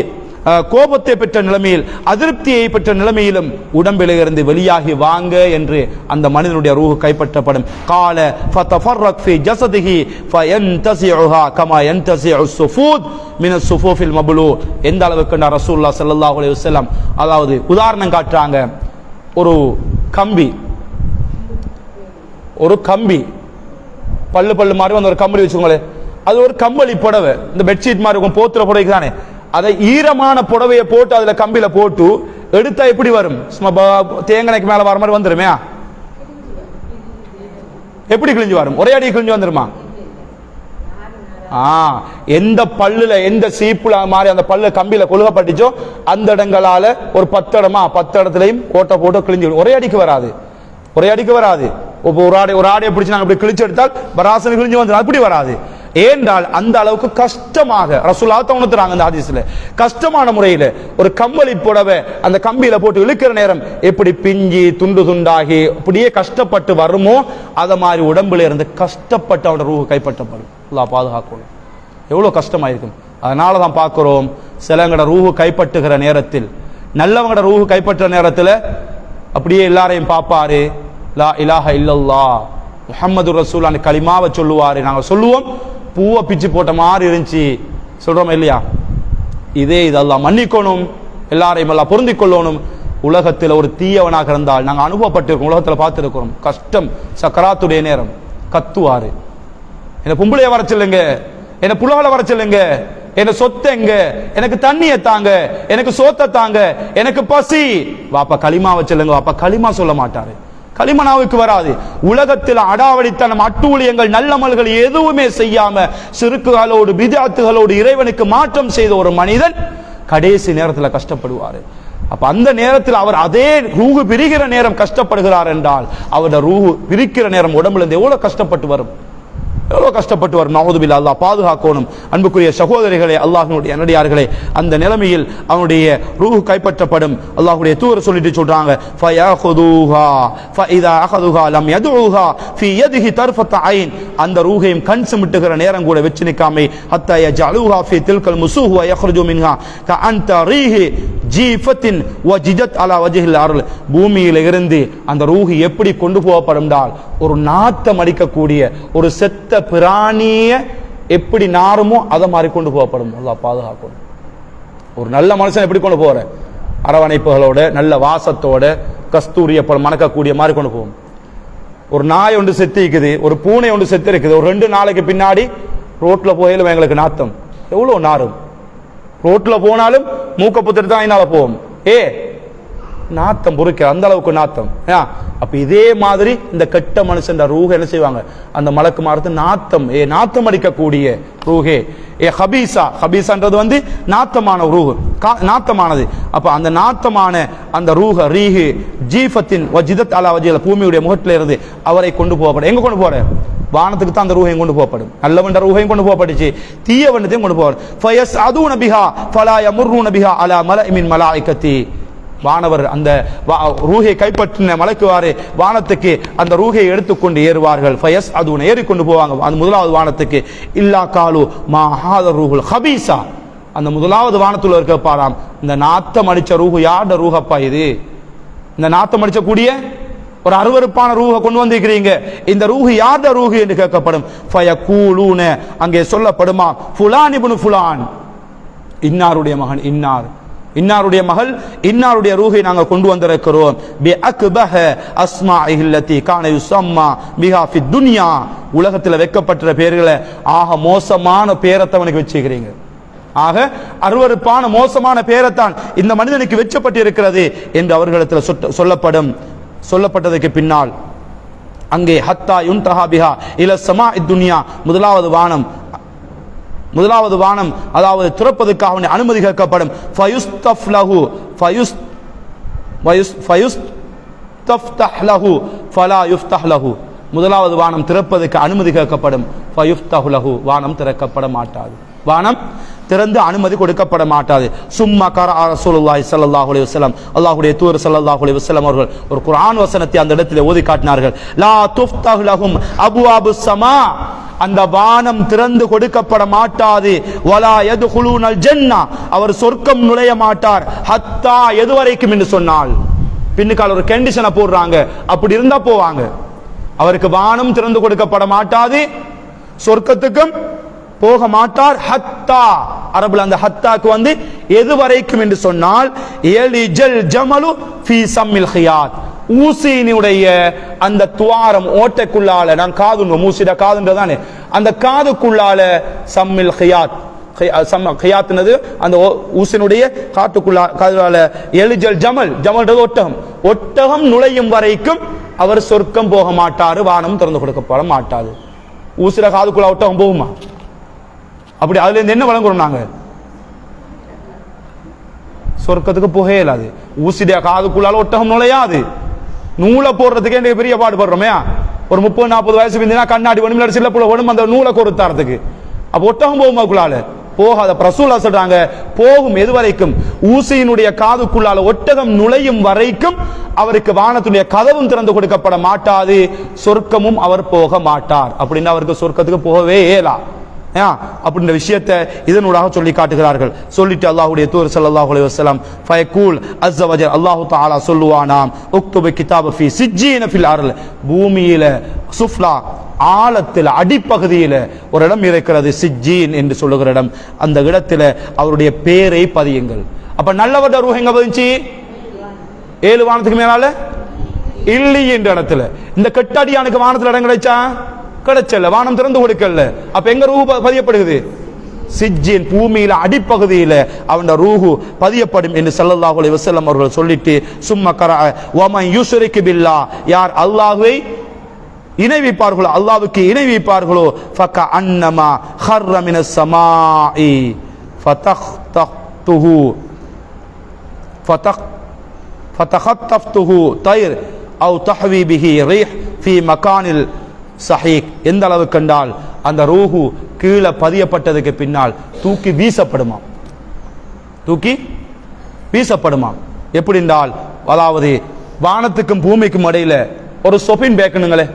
கோபத்தை பெற்ற நிலைமையில், அதிருப்தியை பெற்ற நிலைமையிலும் உடம்பில் இருந்து வெளியாகி வாங்க என்று அந்த மனிதனுடைய ரூஹ் கைப்பற்றப்படும். கால ஃபதஃபர்ரக் ஃபி ஜஸதிஹி ஃபயன்தஸிஉஹா கமா யன்தஸிஉ ஸுஃபூத் மின ஸுஃபூஃபில் மப்லூ. எந்த அளவுக்கு ரசூலுல்லாஹ் ஸல்லல்லாஹு அலைஹி வஸல்லம் அதாவது உதாரணம் காட்டுறாங்க. ஒரு கம்பி பல்லு மாதிரி வந்து ஒரு கம்பளி வச்சுக்கோங்களேன், அது ஒரு கம்பளி புடவை, இந்த பெட்ஷீட் மாதிரி இருக்கும், போத்துற புடவைக்கு தானே. அதை ஈரமான புடவையை போட்டு அதுல கம்பியில போட்டு எடுத்தா எப்படி வரும்? தேங்கனைக்கு மேல வர மாதிரி வந்துருமே. எப்படி கிழிஞ்சு வரும்? ஒரே அடி கிழிஞ்சு வந்துருமா? எந்த பல்லுல எந்த சீப்புல மாதிரி அந்த பல்லு கம்பியில கொழுகப்பட்டுச்சோ அந்த இடங்களால ஒரு 10 இடமா 10 இடத்துலயும் கோட்டை போட்டு கிழிஞ்சு ஒரே அடிக்கு வராது. ஒரு ஆடையை பிடிச்சு நாங்க அப்படி கிழிச்சு எடுத்தால் பராசனை கிழிஞ்சு வந்துடும், அப்படி வராது. ஏன்றால் அந்த அளவுக்கு கஷ்டமாக ரசூலுல்லாஹ் உணர்த்துறாங்க அந்த ஹதீஸ்ல. கஷ்டமான முறையில் ஒரு கம்பளி புடவை அந்த கம்பியில போட்டு இழுக்கிற நேரம் எப்படி பிஞ்சி துண்டு துண்டாகி அப்படியே கஷ்டப்பட்டு வருமோ அத மாதிரி உடம்புல இருந்து கஷ்டப்பட்டு அவனோட ரூஹ் கைப்பற்றப்படும். அல்லாஹ் பாதுகாக்கணும். எவ்வளவு கஷ்டமாயிருக்கும். அதனால தான் பார்க்கிறோம், சிலங்கட ரூஹ் கைப்பற்றுகிற நேரத்தில், நல்லவங்கட ரூஹ் கைப்பற்ற நேரத்தில் அப்படியே எல்லாரையும் பார்ப்பாரு. லா இலாஹ இல்லல்லாஹ் முஹம்மது ரசூலுல்லாஹ் கலிமாவை சொல்லுவாரு. நாங்கள் சொல்லுவோம், பூவை பிச்சு போட்ட மாதிரி இருந்துச்சு சொல்றோம் இல்லையா? இது அல்லாஹ் மன்னிக்கணும், எல்லாரையும் எல்லாம் பொருந்திக் கொள்ளணும். உலகத்தில் ஒரு தீயவனாக இருந்தால் நாங்கள் அனுபவப்பட்டிருக்கோம், உலகத்தில் பார்த்திருக்கிறோம். கஷ்டம் சக்கராத்துடைய நேரம் கத்துவாரு, என்ன பொம்பளைய வர சொல்லுங்க, என்ன புலவலை வர சொல்லுங்க, என்ன சொத்து எங்க, எனக்கு தண்ணியை தாங்க, எனக்கு சோத்தை தாங்க, எனக்கு பசி. வாப்பா களிமாவை சொல்லுங்க. வாப்பா களிமா சொல்ல மாட்டாரு, களிமனாவுக்கு வராது. உலகத்தில் அடாவடித்தனம் அட்டூழியங்கள் நல்லமல்கள் எதுவுமே செய்யாம சிறுக்குகளோடு பிதாத்துகளோடு இறைவனுக்கு மாற்றம் செய்த ஒரு மனிதன் கடைசி நேரத்தில் கஷ்டப்படுவார். அப்ப அந்த நேரத்தில் அவர் அதே ரூஹு பிரிகிற நேரம் கஷ்டப்படுகிறார் என்றால் அவருடைய ரூஹு பிரிக்கிற நேரம் உடம்புல இருந்து எவ்வளவு கஷ்டப்பட்டு வரும், எவ்வளவு கஷ்டப்பட்டு வரும். நஊது பில்லாஹ், அல்லாஹ் பாதுகாக்கணும். அன்புக்குரிய சகோதரிகளே, அல்லாஹ்வினுடைய நல்லடியார்களே, அந்த நிலைமையில் அவனுடைய ரூஹ் கைப்பற்றப்படும். அல்லாஹ்வுடைய தூதர் சொல்லிட்டு சொல்றாங்க, ஃபயஅஹுதுஹா ஃபஇதா அஹதுஹா லம் யதுஹா ஃபீ யதிஹி தர்ஃபத ஐன், அந்த ரூஹையும் கண் சிமிட்டுகிற நேரம் கூட வெச்சு நிக்காமை ஹத்தா யஜஅலுஹா ஃபீ தில்கல் முஸூஹ் வ யக்ருஜு மின்ஹா கஅன்த ரீஹி ஜீஃபத்தின் வஜிஜத் அலா வஜ்ஹில் அர்ல், பூமியில இருந்து அந்த ரூஹ் எப்படி கொண்டு போகப்படும்டால் ஒரு நாத்தம் அடிக்கக்கூடிய ஒரு செத்த பிராணிய எப்படி நாருமோ அதை மாதிரி கொண்டு போகப்படும். அல்லாஹ் பாதுகாக்கணும். ஒரு நல்ல மனுஷன் எப்படி கொண்டு போற? அரவணைப்புகளோட நல்ல வாசத்தோட கஸ்தூரிய மணக்கக்கூடிய மாதிரி கொண்டு போகும். ஒரு நாய் ஒன்று செத்து இருக்குது, ஒரு பூனை ஒன்று செத்து இருக்குது, ஒரு 2 நாளைக்கு பின்னாடி ரோட்ல போயிலும் எங்களுக்கு நாத்தம் எவ்வளவு நாரும். ரோட்ல போனாலும் மூக்க புத்திட்டு தான் என்னால போவோம். நாத்தம் பொறுக்கிற அந்த அளவுக்கு நாத்தம். அப்ப இதே மாதிரி இந்த கெட்ட மனுஷன் ரூஹ என்ன செய்வாங்க, அந்த மலக்கு மாறுத்து நாத்தம் நாத்தம் அடிக்கக்கூடிய ரூஹே ஹபீசா. ஹபீசான்றது நாத்தமான ரூஹு, நாத்தமானது. அப்ப அந்த நாத்தமான அந்த ரூஹ ரீஹு ஜீஃபத்தின் வஜிதத் அலா வஜில, பூமியுடைய முகத்தில இருந்து அவரை கொண்டு போகப்படும். எங்க கொண்டு போற? வானத்துக்கு தான் அந்த ரூஹையும் கொண்டு போகப்படும். நல்லவண்ட ரூஹையும் கொண்டு போகப்பட்டுச்சு, தீயவண்ணத்தையும் கொண்டு போவார். ஃபயஸ் அதுன பிஹா ஃபலா யமுர்ருன பிஹா அலா மலஇமின் மலாயிகத்தி. வானவர் அந்த ரூஹை கைப்பற்றின மலக்குவாறு வானத்துக்கு அந்த ரூஹை எடுத்துக்கொண்டு ஏறுவார்கள். ஃபயஸ் அதுன ஏறிக்கொண்டு போவாங்க அந்த முதலாவது வானத்துக்கு. இல்லா காலு மா ஹாத ரூஹுல் ஹபீசா. அந்த முதலாவது வானத்துல இருக்க பாராம், இந்த நாத்தம் அடிச்ச ரூஹு யாருடைய ரூஹப்பா இது? இந்த நாத்தம் அடிச்ச கூடிய ஒரு அருவருப்பான ரூஹ கொண்டு வந்திருக்கிறீங்க, இந்த ரூஹு யாருடைய ரூஹு என்று கேட்கப்படும். ஃபயகூலூன, அங்கே சொல்லப்படுமா, ஃபுலான் இப்னு ஃபுலான், இன்னாருடைய மகன் இன்னார், இன்னாருடைய மகள் இன்னாருடைய ரூஹை நாங்கள் கொண்டு வந்திருக்கிறோம். பி அக்பஹ அஸ்மாஇஹி அல்லதி கான யுஸம்மா பிஹா ஃபி துன்யா. உலகத்தில் வைக்கப்பட்ட பெயர்களை ஆக மோசமான பேரத்தவனுக்கு வச்சுக்கிறீங்க. ஆக அருவருப்பான மோசமான பேரத்தான் இந்த மனிதனுக்கு வெச்சப்பட்டிருக்கிறது என்று அவர்களிடத்தில் சொல்லப்படும். சொல்லப்பட்டதற்கு பின்னால் அங்கே ஹத்தா யுன்தஹா பிஹா இல ஸமாஇத் துன்யா, முதலாவது வானம், முதலாவது வானம் அதாவது திறப்பதற்காக அனுமதி கேட்கப்படும். ஃபயுஸ்தஃப் லஹு ஃபயுஸ்தஃப்தஹ் லஹு ஃபலா யுஃப்தஹ் லஹு. முதலாவது வானம் திறப்பதற்கு அனுமதி கேட்கப்படும். ஃபயுஃப்தஹ் லஹு, வானம் திறக்கப்பட மாட்டாது, வானம் திறந்து அனுமதி கொடுக்கப்பட மாட்டாது. சும்மா கரா ரசூலுல்லாஹி ஸல்லல்லாஹு அலைஹி வஸல்லம், அல்லாஹ்வுடைய தூதர் ஸல்லல்லாஹு அலைஹி வஸல்லம் அவர்கள் ஒரு குர்ஆன் வசனத்தை அந்த இடத்திலே ஓதி காட்டினார்கள். லா துஃப்தஹ் லஹும் அப்வாபுஸ் ஸமா, அந்த வானம் திறந்து கொடுக்கப்பட மாட்டாது. வலா யதுகுலூனல் ஜன்னah, அவர் சொர்க்கம் நுழைய மாட்டார். ஹத்தா, எதுவரைக்கும் என்று சொன்னால் பின்னுக்கால ஒரு கண்டிஷனை போடுறாங்க, அப்படி இருந்தா போவாங்க. அவருக்கு வானம் திறந்து கொடுக்கப்பட மாட்டாது, சொர்க்கத்துக்கும் போக மாட்டார். ஹத்தா, அரபுல அந்த ஹத்தாக்கு எதுவரைக்கும் என்று சொன்னால் எலிஜல் ஜமலு ஃபீ சம்மில் ஹியாத், ஊசியினுடைய அந்த துவாரம் ஓட்டைக்குள்ளால, நான் காது மூசிட காதுன்றதானே, அந்த காதுக்குள்ளால சம்மில் ஹியாத், ஹியாத்னது அந்த ஊசினுடைய காதுக்குள்ளால எலிஜல் ஜமல், ஜமல்ன்றது ஒட்டகம், ஒட்டகம் நுழையும் வரைக்கும் அவர் சொர்க்கம் போக மாட்டாரு, வானம் திறந்து கொடுக்கப்பட மாட்டாது. ஊசிட காதுக்குள்ள ஒட்டகம் போகுமா? அப்படி அதுல இருந்து என்ன வழங்குறோம் நாங்க? சொர்க்கத்துக்கு போகவே இயலாது. ஊசிட காதுக்குள்ளால ஒட்டகம் நுழையாது. நூலை போடுறதுக்கே பெரிய பாடுபடுறோமே. ஒரு 30-40 வயசு இருந்தீங்கன்னா கண்ணாடி வேணும், சில புள்ள வேணும், அந்த நூலை கொடுத்தாரத்துக்கு. அப்ப ஒட்டகம் போகுமாக்குள்ளால போகாத. ரசூலா சொல்றாங்க போகும். எது வரைக்கும்? ஊசியினுடைய காதுக்குள்ளால ஒட்டகம் நுழையும் வரைக்கும் அவருக்கு வானத்துடைய கதவும் திறந்து கொடுக்கப்பட மாட்டாது, சொர்க்கமும் அவர் போக மாட்டார். அப்படின்னா அவருக்கு சொர்க்கத்துக்கு போகவே இயலா அப்படின்ற விஷயத்தை இதனூடாக சொல்லி காட்டுகிறார்கள். சொல்லிட்டு அல்லாஹ்வுடைய தூதர் ஸல்லல்லாஹு அலைஹி வஸல்லம் ஃபயகூல் அஸ்ஸ வஜல், அல்லாஹ் தஆலா சொல்லுவானாம், உக்துபு கிதாப ஃபீ சிஜ்ஜீன ஃபில் அர்ல், பூமியில சுஃப்லா ஆழத்தில் அடிப்பகுதியில ஒரு இடம் இருக்கிறது, சிஜ்ஜீன் என்று சொல்லுகிற இடம். அந்த இடத்துல அவருடைய பேரை பதியுங்கள். அப்ப நல்லவட ரூஹ் எங்க பதிஞ்சு? 7 வானத்துக்கு மேலால இல்லி என்ற இடத்துல. இந்த கெட்டடியானுக்கு வானத்துல இடம் கிடைச்சா? கிடைச்சல, வானம் திறந்து கொடுக்கல. அப்ப எங்க ரூஹு பதியப்படுகிறது? சிஜ்ஜின், பூமியில அடிப்பகுதியில அவன் ரூஹு பதியப்படும் என்று ஸல்லல்லாஹு அலைஹி வஸல்லம் அவர்கள் சொல்லிட்டு சும்மா கரா வமன் யுஷ்ரிகு பில்லாஹ், யார் அல்லாஹ்வை இணை வைப்பார்களோ, அல்லாஹ்வுக்கு இணை வைப்பார்களோ, ஃபக அன்னமா ஹர்ர மினஸ் ஸமாஇ ஃபதஹ்தஹ்துஹு ஃபதஹ்தஃப்துஹு தைர் அவ் தஹ்வி பிஹி ரீஹ் ஃபீ மகானில் சஹீக். எந்த அளவு கண்டால் அந்த ரூஹு கீழே பதியப்பட்டதுக்கு பின்னால் தூக்கி வீசப்படுமாம், தூக்கி வீசப்படுமாம். எப்படி என்றால், அதாவது வானத்துக்கும் பூமிக்கும் இடையில ஒரு சொபின் பேக்கணுங்களே,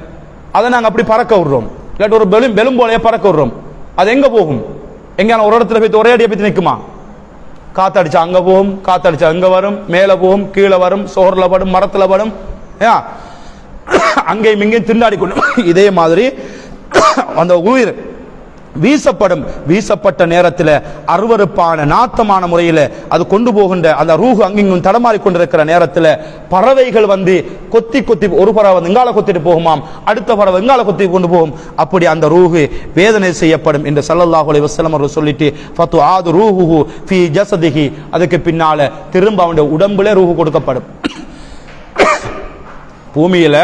அதை நாங்கள் அப்படி பறக்க விடுறோம், இல்லாட்டி ஒரு பெலும் போலையே பறக்க விடுறோம். அது எங்க போகும்? எங்க ஒரு இடத்துல போய் ஒரே அடியை பற்றி நிற்குமா? காத்தடிச்சா அங்க போகும், காத்தடிச்சா அங்க வரும், மேல போகும், கீழே வரும், சோர்ல படும், மரத்துல படும், அங்கேயும் இங்கேயும் திண்டாடி கொண்டு. இதே மாதிரி அந்த உயிர் வீசப்படும். வீசப்பட்ட நேரத்தில் அருவருப்பான நாத்தமான முறையில் அது கொண்டு போகின்ற அந்த ரூஹு அங்கிங்கும் தடமாறி கொண்டிருக்கிற நேரத்தில் பறவைகள் கொத்தி கொத்தி, ஒரு பறவை இங்கால கொத்திட்டு போகுமாம், அடுத்த பறவை இங்கால கொத்தி கொண்டு போகும். அப்படி அந்த ரூஹு வேதனை செய்யப்படும் என்று ஸல்லல்லாஹு அலைஹி வஸல்லம் அவர்கள் சொல்லிட்டு ஃபத்து ஆது ரூஹுஹு ஃபீ ஜஸதிஹி, அதுக்கு பின்னால திரும்ப அவனுடைய உடம்புல ரூஹு கொடுக்கப்படும். பூமியில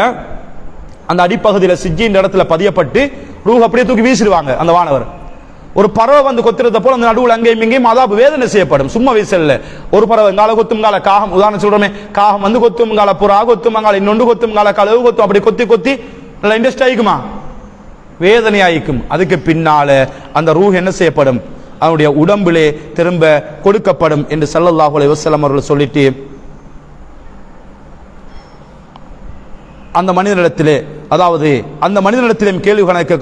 அந்த அடிப்பகுதியில் சிஜ்ஜின் இடத்துல பதியப்பட்டு ரூஹ் அப்படியே தூக்கி வீசிடுவாங்க அந்த வானவர். ஒரு பறவை வந்து கொத்துறத போல அந்த நடுவில் அங்கேயும் இங்கேயும் அதாபு வேதனை செய்யப்படும். சும்மா வீசல்ல, ஒரு பறவை எங்கால கொத்தும் கால காகம், உதாரணம் சொல்றோமே, காகம் வந்து கொத்தும் கால புறா கொத்தும் கால இன்னொன்று கொத்தும் கால கலவு கொத்தும், அப்படி கொத்தி கொத்தி நல்லா இன்ட்ரெஸ்ட் ஆயிக்குமா, வேதனை ஆயிக்கும். அதுக்கு பின்னால அந்த ரூஹ் என்ன செய்யப்படும், அவனுடைய உடம்பிலே திரும்ப கொடுக்கப்படும் என்று ஸல்லல்லாஹு அலைஹி வஸல்லம் அவர்கள் சொல்லிட்டு அந்த மனிதனிடத்திலே, அதாவது அந்த மனிதனிடத்திலும் கேள்வி கணக்கு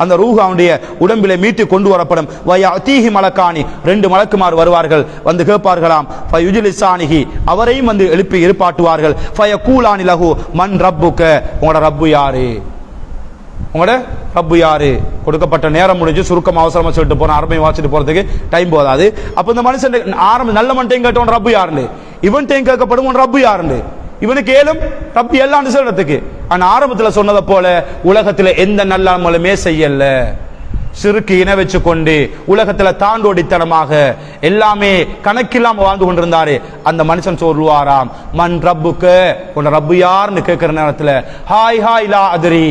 அந்த ரூஹ் அவனுடைய உடம்பிலே மீட்டு கொண்டு வரப்படும். வயஅதீஹி மலக்கானி, 2 மலக்குமார் வருவார்கள், வந்து கேட்பார்களாம். ஃபயுஜ்லிசானிஹி, அவரையும் வந்து எழுப்பி இருப்பாட்டுவார்கள். ஃபயகூலானி லஹு மன் ரப்புக, உங்களோட ரப்பு யாரு, உங்களோட ரப்பு யாரு. கொடுக்கப்பட்ட நேரம் முடிஞ்சு சுருக்கம் அவசரமா சொல்லிட்டு போன, அருமை வாசிட்டு போறதுக்கு டைம் போதாது. அப்ப இந்த மனுஷன் ஆரம்பி நல்ல மண்டையும் கேட்டவன் ரப்பு யாருன்னு, இவன்டையும் கேட்கப்படும் ரப்பு யாருன்னு, இவனுக்கு ஏலும் ரப்பு எல்லாம் சொல்றதுக்கு. ஆனா ஆரம்பத்துல சொன்னதை போல உலகத்துல எந்த நல்ல அமலுமே செய்யல, சிறுக்கு இன வச்சு கொண்டு உலகத்துல தாண்டோடித்தனமாக எல்லாமே கணக்கில்லாம வாழ்ந்து கொண்டிருந்தாரு. அந்த மனுஷன் சொல்லுவாராம், மன் ரப்புக்கு, உன் ரப்பு யாருன்னு கேட்கிற நேரத்துல ஹாய் ஹாய் லா அதிரி,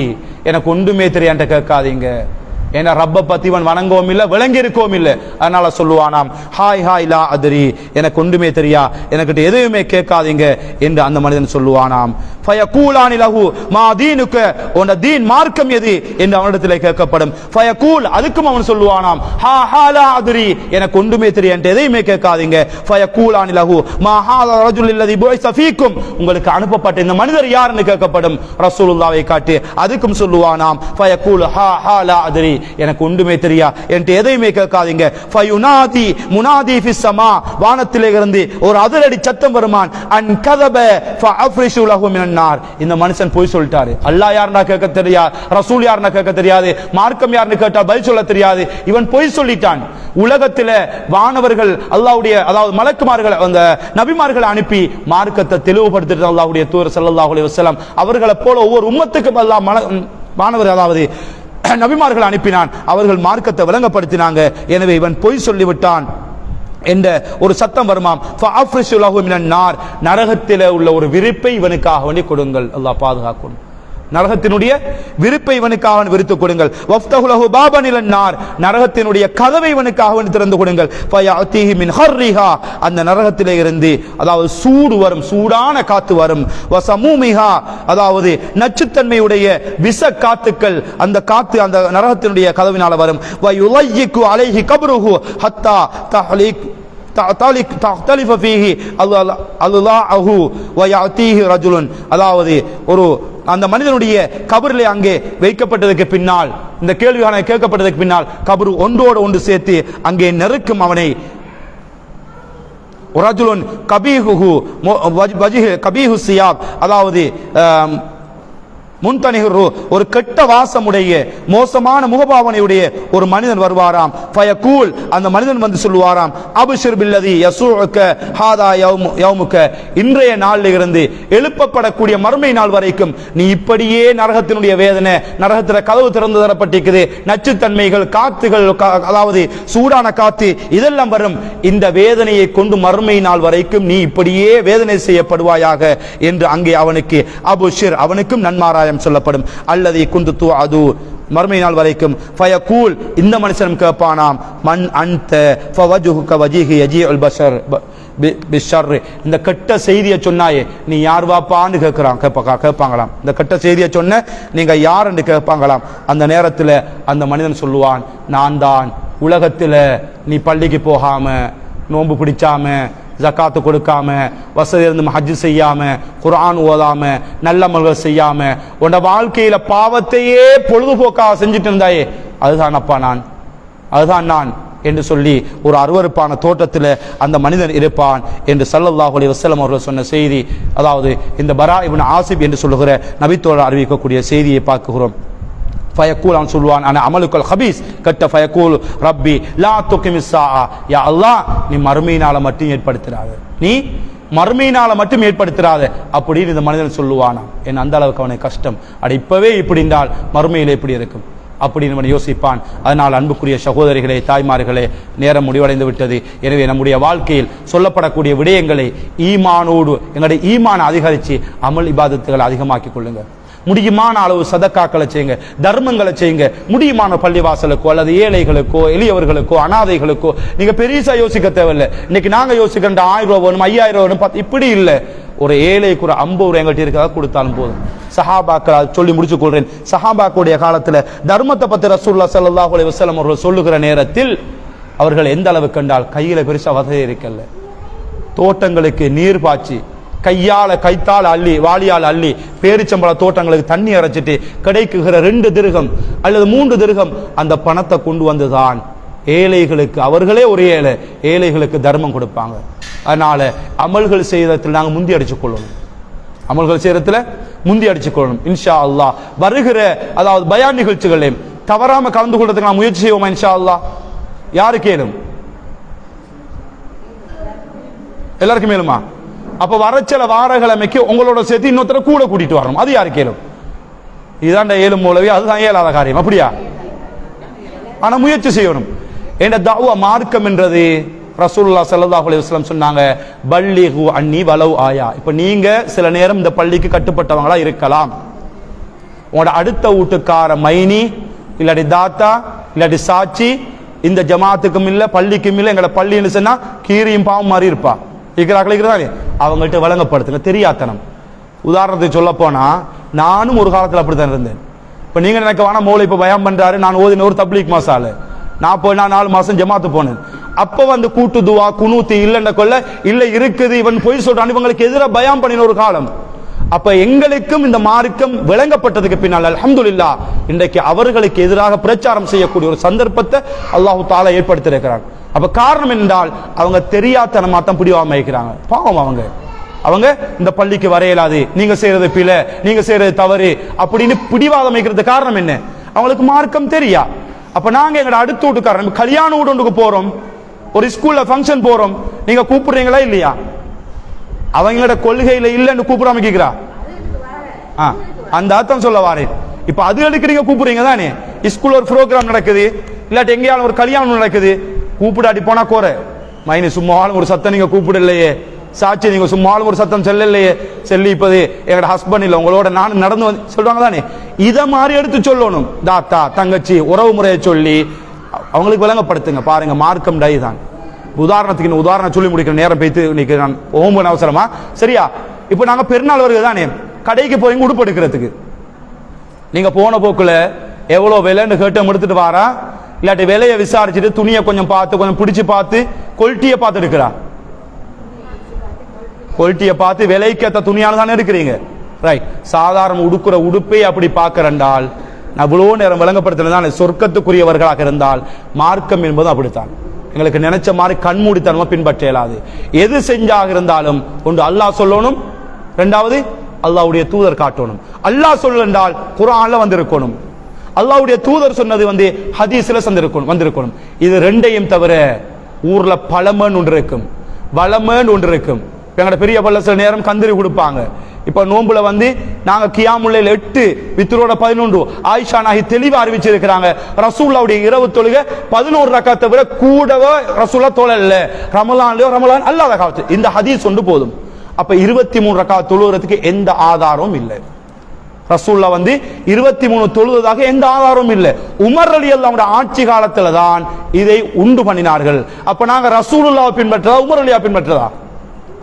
எனக்கு ஒன்றுமே தெரியான்ட்டு கேட்காதீங்க. ஏன்னா ரப்ப பத்தி இவன் வணங்கவும் இல்லை, விளங்கி இருக்கவும் இல்லை. அதனால சொல்லுவானாம், ஹாய் ஹாய் லா அதிரி, எனக்கு ஒன்றுமே தெரியா, எனக்கிட்ட எதுவுமே கேட்காதீங்க என்று அந்த மனிதன் சொல்லுவானாம். ஃபயகூலானி லஹு மா தீனுக, உன்ட தீன் மார்க்கம் எது என்று அவனிடத்தில் கேட்கப்படும். ஃபயகூல், அதுக்கும் அவன் சொல்லுவானாம், ஹா ஹா லா அதிரி, எனக்கு ஒன்றுமே தெரியான்ட்டு எதையுமே கேட்காதீங்க. ஃபயகூலானி லஹு மா ஹாதா ரஜுல் அல்லதி புஇஸ ஃபீக்கும், உங்களுக்கு அனுப்பப்பட்ட இந்த மனிதர் யாருன்னு கேட்கப்படும். ரசூலுல்லாஹ்வை காட்டி அதுக்கும் சொல்லுவானாம், ஃபயகூல் ஹா ஹா லா அதிரி, எனக்கு ஒன்றுமே தெரியா, என்கிட்ட எதையுமே கேட்காதீங்க. ஃபயுனாதி முனாதி ஃபிஸ் ஸமா, வானத்திலே இருந்து ஒரு அதிரடி சத்தம் வருமான், அன் கதப ஃபஅஃப்ரிஷு லஹு மினன் நார், இந்த மனுஷன் போய் சொல்லிட்டாரு. அல்லாஹ் யாருன்னா கேட்க தெரியாது, ரசூல் யாருன்னா கேட்க தெரியாது, மார்க்கம் யாருன்னு கேட்டா பதில் சொல்ல தெரியாது, இவன் போய் சொல்லிட்டான். உலகத்தில வானவர்கள் அல்லாஹ்வுடைய, அதாவது மலக்குமார்கள், அந்த நபிமார்களை அனுப்பி மார்க்கத்தை தெளிவுபடுத்திட்டு அல்லாஹ்வுடைய தூதர் ஸல்லல்லாஹு அலைஹி வஸல்லம் அவர்களை போல ஒவ்வொரு உம்மத்துக்கு அல்லாஹ் வானவர்கள், அதாவது நபிமார்கள் அனுப்பினான், அவர்கள் மார்க்கத்தை விளங்கப்படுத்தினாங்க. எனவே இவன் பொய் சொல்லிவிட்டான் என்ற ஒரு சத்தம் வருமாம். ஃபஅஃப்ரிஷு லஹு மினன் நார், நரகத்திலே உள்ள ஒரு விரிப்பை இவனுக்காக வேண்டி கொடுங்கள், அல்லாஹ் பாதுகாக்கணும். நரகத்தினுடைய விரிப்பை இவனுக்காக விரித்து கொடுங்கள். வஃப்தஹு லஹு பாபன் இலன் நார், நரகத்தினுடைய கதவை இவனுக்காக வேண்டி திறந்து கொடுங்கள். ஃபயஅதீஹி மின் ஹர்ரிஹா, அந்த நரகத்திலே இருந்து, அதாவது சூடு வரும், சூடான காத்து வரும். வஸமூமிஹா, அதாவது நச்சுத்தன்மையுடைய விஷ காத்துக்கள், அந்த காத்து அந்த நரகத்தினுடைய கதவினால வரும். வயுலையிகு அலைஹி கப்ருஹு ஹத்தா தக்தலிஃப ஃபீஹி அல்லாஹு வயஅதீஹி ரஜுலுன், அதாவது ஒரு அந்த மனிதனுடைய கபரிலே அங்கே வைக்கப்பட்டதற்கு பின்னால், இந்த கேள்வியான கேட்கப்பட்டதற்கு பின்னால் கபரு ஒன்றோடு ஒன்று சேர்த்து அங்கே நெருக்கும் அவனை. ரஜுலுன் கபீஹு வஜ்ஹு கபீஹு சியாப், அதாவது முன்தனிஹு, ஒரு கெட்ட வாசமுடைய மோசமான முகபாவனையுடைய ஒரு மனிதன் வருவாராம். ஃபயகூல், அந்த மனிதன் வந்து சொல்லுவாராம், அப்ஷிர் பில்லதி யஸூஉக ஹாதா யௌமுக, இன்றைய நாளில் இருந்து எழுப்பப்படக்கூடிய மறுமை நாள் வரைக்கும் நீ இப்படியே நரகத்தினுடைய வேதனை, நரகத்தில் கதவு திறந்து தரப்பட்டிருக்குது, நச்சுத்தன்மைகள், காத்துகள், அதாவது சூடான காத்து இதெல்லாம் வரும், இந்த வேதனையை கொண்டு மறுமை நாள் வரைக்கும் நீ இப்படியே வேதனை செய்யப்படுவாயாக என்று அங்கே அவனுக்கு அப்ஷிர், அவனுக்கும் நன்மாராயம் சொல்லப்படும். அல்லது குந்து அது மறுமை நாள் வரைக்கும். ஃபயகூல், இந்த மனுஷனும் கேட்பானாம், மன் அன்த ஃபவஜ்ஹுக வஜீஹி யஜீஉல் பஷர் பிஷர், இந்த கெட்ட செய்தியை சொன்னாயே நீ யார் வாப்பான்னு கேட்பாங்களாம். இந்த கெட்ட செய்தியை சொன்ன நீங்க யார் என்று கேட்பாங்களாம். அந்த நேரத்தில் அந்த மனிதன் சொல்லுவான், நான் தான். உலகத்தில் நீ பள்ளிக்கு போகாம, நோன்பு பிடிச்சாம, ஜக்காத்து கொடுக்காம, வசதி இருந்து ஹஜ் செய்யாம, குர்ஆன் ஓதாம, நல்ல அமல்கள் செய்யாம, உன்னோட வாழ்க்கையில பாவத்தையே பொழுதுபோக்காக செஞ்சுட்டு இருந்தாயே, அதுதான் அப்பா நான், அதுதான் நான் என்று சொல்லி ஒரு அருவருப்பான தோட்டத்தில் அந்த மனிதன் இருப்பான் என்று ஸல்லல்லாஹு அலைஹி வஸல்லம் அவர்கள் சொன்ன செய்தி, அதாவது இந்த பரா இப்னு ஆசிப் என்று சொல்லுகிற நபித்தோழர் அறிவிக்கக்கூடிய செய்தியை பார்க்கிறோம். ஃபயகூல், அவன் சொல்லுவான், அன அமலுக்கல் ஹபீஸ் கட்ட. ஃபயகூல் ரப்பி லா துகிமிஸ் ஸாஅ, யா அல்லாஹ் நீ மறுமையினால மட்டும் ஏற்படுத்துறாத, நீ மறுமையினால மட்டும் ஏற்படுத்துறாத அப்படின்னு இந்த மனிதன் சொல்லுவானா. என் அந்த அளவுக்கு அவனுக்கு கஷ்டம். அட இப்பவே இப்படி இருந்தால் மறுமையில் எப்படி இருக்கும்? அப்படின்னு யோசிப்பான். அதனால் அன்புக்குரிய சகோதரிகளே, தாய்மார்களே, நேரம் முடிவடைந்து விட்டது. எனவே நம்முடைய வாழ்க்கையில் சொல்லப்படக்கூடிய விடயங்களை ஈமானோடு எங்களுடைய ஈமான் அதிகரித்து அமல் இபாதத்துகளை அதிகமாக்கிக் கொள்ளுங்க. முடியுமான அளவு சதக்காக்களை செய்யுங்க, தர்மங்களை செய்யுங்க. முடியுமான பள்ளிவாசலுக்கோ அல்லது ஏழைகளுக்கோ எளியவர்களுக்கோ அனாதைகளுக்கோ நீங்க பெருசா யோசிக்க தேவையில்லை. இன்னைக்கு நாங்க யோசிக்கின்ற 1000 ரூபாய் வேணும், 5000 ரூபாய் வேணும், இப்படி இல்லை. ஒரு ஏழைக்கு ஒரு 50 ரூபாய் எங்கள்கிட்ட இருக்கிறதா கொடுத்தாலும் போதும். சஹாபாக்கள் சொல்லி முடிச்சு கொள்றேன். சஹாபாக்குடைய காலத்துல தர்மத்தை பத்தி ரசூலுல்லாஹ் ஸல்லல்லாஹு அலைஹி வஸல்லம் அவர்கள் சொல்லுகிற நேரத்தில் அவர்கள் எந்த அளவு கண்டால் கையில பெருசா வசதி இருக்கல்ல, தோட்டங்களுக்கு நீர் பாய்ச்சி கைத்தால் அள்ளி வாளியால் அள்ளி பேரிச்சம்பழ தோட்டங்களுக்கு தண்ணி அரைச்சிட்டு கிடைக்குகிற 2 திர்ஹம் அல்லது 3 திர்ஹம் அந்த பணத்தை கொண்டு வந்துதான் ஏழைகளுக்கு, அவர்களே ஒரு ஏழைகளுக்கு தர்மம் கொடுப்பாங்க. அதனால அமல்கள் செய்யறதுல நாங்க முந்தி அடிச்சு கொள்ளணும். அமல்கள் செய்யறதுல முந்தி அடிச்சு கொள்ளணும். இன்ஷா அல்லாஹ் வருகிற அதாவது பயான் நிகழ்ச்சிகளையும் தவறாம கலந்து கொள்றதுக்கு நான் முயற்சி செய்வோமா? இன்ஷா அல்லாஹ். யாரு கேளும்? எல்லாருக்கும் மேலுமா? அப்ப வரச்சல வாரக்கிழமைக்கு உங்களோட சேர்த்து இன்னொருத்தர கூட கூட்டிட்டு வரணும். அது யாரு கேளும்? இதாண்ட ஏழும் மூலவே அதுதான் இயலாத காரியம். அப்படியா? ஆனா முயற்சி செய்யணும். என்ற தஅவா மார்க்கம் என்றது ரசூலுல்லாஹ் ஸல்லல்லாஹு அலைஹி வஸல்லம் சொன்னாங்க, பல்லிகு அன்னி வலவ் ஆயா. இப்ப நீங்க சில நேரம் இந்த பள்ளிக்கு கட்டுப்பட்டவங்களா இருக்கலாம். உங்களோட அடுத்த வீட்டுக்கார மைனி இல்லாட்டி தாத்தா இல்லாட்டி சாட்சி இந்த ஜமாத்துக்கும் இல்ல பள்ளிக்கும் இல்ல, எங்களோட பள்ளின்னு சொன்னா கீரியும் பாவம் மாதிரி இருப்பா இருக்கிறாங்களே, அவங்கள்ட்ட வழங்கப்படுத்துங்க. தெரியாத்தனம். உதாரணத்துக்கு சொல்ல போனா நானும் ஒரு காலத்தில் அப்படித்தான் இருந்தேன். இப்ப நீங்க நினைக்க வேணா மௌலை இப்ப பயம் பண்றாரு, நான் ஓதின ஒரு தப்லீக் மசாலு, நான் போய் 4 மாசம் ஜமாத்து போனேன். அப்ப வந்து கூட்டு துவா குனூத்தி இல்லைன்ற கொள்ள இல்ல இருக்குது, இவன் பொய் சொல்றான், இவங்களுக்கு எதிராக பயம் பண்ணின ஒரு காலம். அப்ப எங்களுக்கும் இந்த மார்க்கம் விளங்கப்பட்டதுக்கு பின்னால் அல்ஹம்துலில்லாஹ் இன்றைக்கு அவர்களுக்கு எதிராக பிரச்சாரம் செய்யக்கூடிய ஒரு சந்தர்ப்பத்தை அல்லாஹ் தஆலா ஏற்படுத்தியிருக்கிறார். அப்ப காரணம் என்றால் அவங்க தெரியாதனமா தான் பிடிவாம இருக்கிறாங்க. பாவம் அவங்க இந்த பள்ளிக்கு வரையலாது, நீங்க செய்யறது பிழை, நீங்க செய்யறது தவறு அப்படின்னு பிடிவாதம் வைக்கிறது காரணம் என்ன? அவங்களுக்கு மார்க்கம் தெரியா. அப்ப நாங்க எங்க அடுத்த வீட்டுக்காரன் கல்யாண வீட்டுக்கு போறோம், ஒரு ஸ்கூல்ல ஃபங்க்ஷன் போறோம், நீங்க கூப்பிடுறீங்களா இல்லையா? அவங்களோட கொள்கையில இல்லன்னு கூப்பிடாம கேக்குறா, அந்த அர்த்தம் சொல்ல வாரேன். இப்ப அது எடுக்கிறீங்க கூப்பிடுறீங்க தானே. ஸ்கூல்ல ஒரு ப்ரோக்ராம் நடக்குது, இல்லாட்டி எங்கேயாலும் ஒரு கல்யாணம் நடக்குது, கூப்பிடாட்டி போனா கோர மைனி சும்மாலும் ஒரு சத்தம் நீங்க கூப்பிடலையே, சாட்சி நீங்க சும்மாலும் ஒரு சத்தம் செல்லலையே, செல்லி இப்பது எங்களோட ஹஸ்பண்ட் இல்ல உங்களோட நான் நடந்து வந்து சொல்றாங்க தானே. இத மாதிரி எடுத்து சொல்லணும். தாத்தா தங்கச்சி உறவு முறையை சொல்லி அவங்களுக்கு விளங்கப்படுத்துங்க. பாருங்க மார்க்கம் டை தான். உதாரணத்துக்கு உதாரணம் சொல்லி முடிக்கிற நேரம் பேத்து இன்னைக்கு நான் ஓம்பு அவசரமா சரியா. இப்ப நாங்க பெருநாள் வருது தானே, கடைக்கு போய் உடுப்பு எடுக்கிறதுக்கு நீங்க போன போக்குல எவ்வளவு விலைன்னு கேட்டு எடுத்துட்டு வாரா, இல்லாட்டி விலையை விசாரிச்சுட்டு துணியை கொஞ்சம் பார்த்து கொஞ்சம் பிடிச்சு பார்த்து குவாலிட்டியை பார்த்து எடுக்கிறா, குவாலிட்டியை பார்த்து விலைக்கேற்ற துணியான தானே இருக்கிறீங்க. ரைட். சாதாரண உடுக்கிற உடுப்பை அப்படி பார்க்கிறண்டால் அவ்வளோ நேரம் விளங்கப்படுத்தினதான் சொர்க்கத்துக்குரியவர்களாக இருந்தால் மார்க்கம் என்பது அப்படித்தான். எங்களுக்கு நினைச்ச மாதிரி கண்மூடித்தனமா பின்பற்ற இயலாது. எது செஞ்சாக இருந்தாலும் ஒன்று அல்லாஹ் சொல்லணும், இரண்டாவது அல்லாஹ்வுடைய தூதர் காட்டணும். அல்லாஹ் சொல்லென்றால் குர்ஆன்ல வந்திருக்கணும், அல்லாஹ்வுடைய தூதர் சொன்னது ஹதீஸ்ல வந்திருக்கணும். இது ரெண்டையும் தவிர ஊர்ல பழமன் ஒன்று இருக்கும், வளமன் ஒன்று இருக்கும். எங்கட பெரிய பள்ள சில நேரம் கந்திரி கொடுப்பாங்க. இப்ப நோம்புல நாங்க கியாமுல்லைல 8 வித்ரோட 11 ஆயிஷா நாகி தெளிவா அறிவிச்சிருக்கிறாங்க, ரசூலுல்லாஹ்வுடைய இரவு தொழுகை 11 ரக்காத்தை விட கூடவே ரசூலுல்லாஹ் தொழல. ரமலான் அல்லாத காலத்து இந்த ஹதீஸ் ஒன்று போதும். அப்ப 23 ரக்காத் தொழுகிறதுக்கு எந்த ஆதாரமும் இல்லை. ரசூலுல்லாஹ் 23 தொழுவதாக எந்த ஆதாரமும் இல்லை. உமர் ரலியல்லாஹு அன்ஹு ஆட்சி காலத்துல தான் இதை உண்டு பண்ணினார்கள். அப்ப நாங்க ரசூலுல்லாஹ் பின்பற்றதா உமர் ரலியல்லாஹு பின்பற்றதா?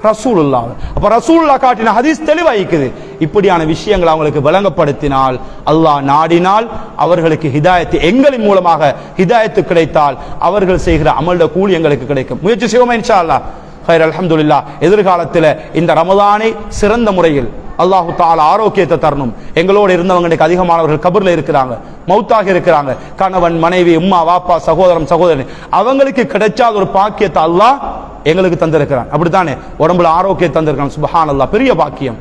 ரசூலுல்லாஹ். அப்ப ரசூலுல்லாஹ் காட்டின ஹதீஸ் தெளிவாயிக்குது. இப்படியான விஷயங்களை அவங்களுக்கு விளங்கப்படுத்தினால், அல்லாஹ் நாடினால் அவர்களுக்கு ஹிதாயத் எங்களின் மூலமாக ஹிதாயத்து கிடைத்தால் அவர்கள் செய்கிற அமல்ட கூலி எங்களுக்கு கிடைக்கும். முயற்சி செய்வோமா இன்ஷா அல்லாஹ். ஹைர் அல்ஹம்துலில்லாஹ். எதிர்காலத்தில் இந்த ரமலானை சிறந்த முறையில் அல்லாஹு தஆலா ஆரோக்கியத்தை தரணும். எங்களோடு இருந்தவங்களுக்கு அதிகமானவர்கள் கபர்ல இருக்கிறாங்க, மௌத்தாக இருக்கிறாங்க. கணவன் மனைவி உம்மா வாப்பா சகோதரன் சகோதரன் அவங்களுக்கு கிடைச்சாத ஒரு பாக்கியத்தை அல்லாஹ் எங்களுக்கு தந்திருக்கிறான். அப்படித்தானே உடம்புல ஆரோக்கியம் தந்திருக்கான். சுப்ஹானல்லாஹ், பெரிய பாக்கியம்.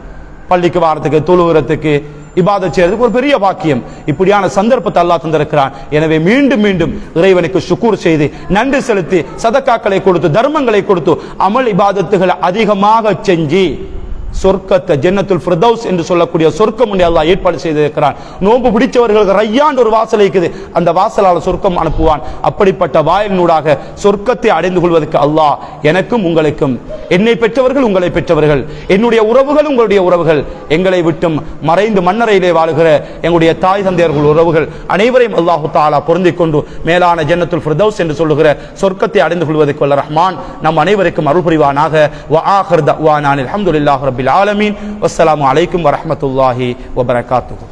பள்ளிக்கு வாரத்துக்கு தொழுகிறதுக்கு இபாதத் செய்யறதுக்கு ஒரு பெரிய பாக்கியம். இப்படியான சந்தர்ப்பத்தை அல்லாஹ் தந்திருக்கிறான். எனவே மீண்டும் மீண்டும் இறைவனுக்கு ஷுக்கூர் செய்து நன்றி செலுத்தி சதக்காக்களை கொடுத்து தர்மங்களை கொடுத்து அமல் இபாதத்துகளை அதிகமாக செஞ்சு சொர்க்கத்தை ஜன்னத்துல் ஃபிர்தௌஸ் என்று சொல்லக்கூடிய சொர்க்கம் ஒன்றை அல்லாஹ் ஏற்பாடு செய்திருக்கிறான். நோன்பு பிடிச்சவர்களுக்கு ரையான் ஒரு வாசல் இருக்குது, அந்த வாசலால் சொர்க்கம் அனுப்புவான். அப்படிப்பட்ட வாயிலினூடாக சொர்க்கத்தை அடைந்து கொள்வதற்கு அல்லாஹ் எனக்கும் உங்களுக்கும், என்னை பெற்றவர்கள் உங்களை பெற்றவர்கள், என்னுடைய உறவுகள் உங்களுடைய உறவுகள், எங்களை விட்டும் மறைந்து மண்ணறையிலே வாழுகிற எங்களுடைய தாய் தந்தையர்கள் உறவுகள் அனைவரையும் அல்லாஹு தஆலா பொருந்திக் கொண்டு மேலான ஜன்னத்துல் ஃபிர்தௌஸ் என்று சொல்லுகிற சொர்க்கத்தை அடைந்து கொள்வதற்கு வல்ல ரஹ்மான் நம் அனைவருக்கும் அருள் புரிவானாக. வ ஆகிர் தஅவானா அல்ஹம்துலில்லாஹி ரப்பில் ஆலமீன். வஸ்ஸலாமு அலைக்கும் வரஹ்மத்துல்லாஹி வபரகாத்துஹு.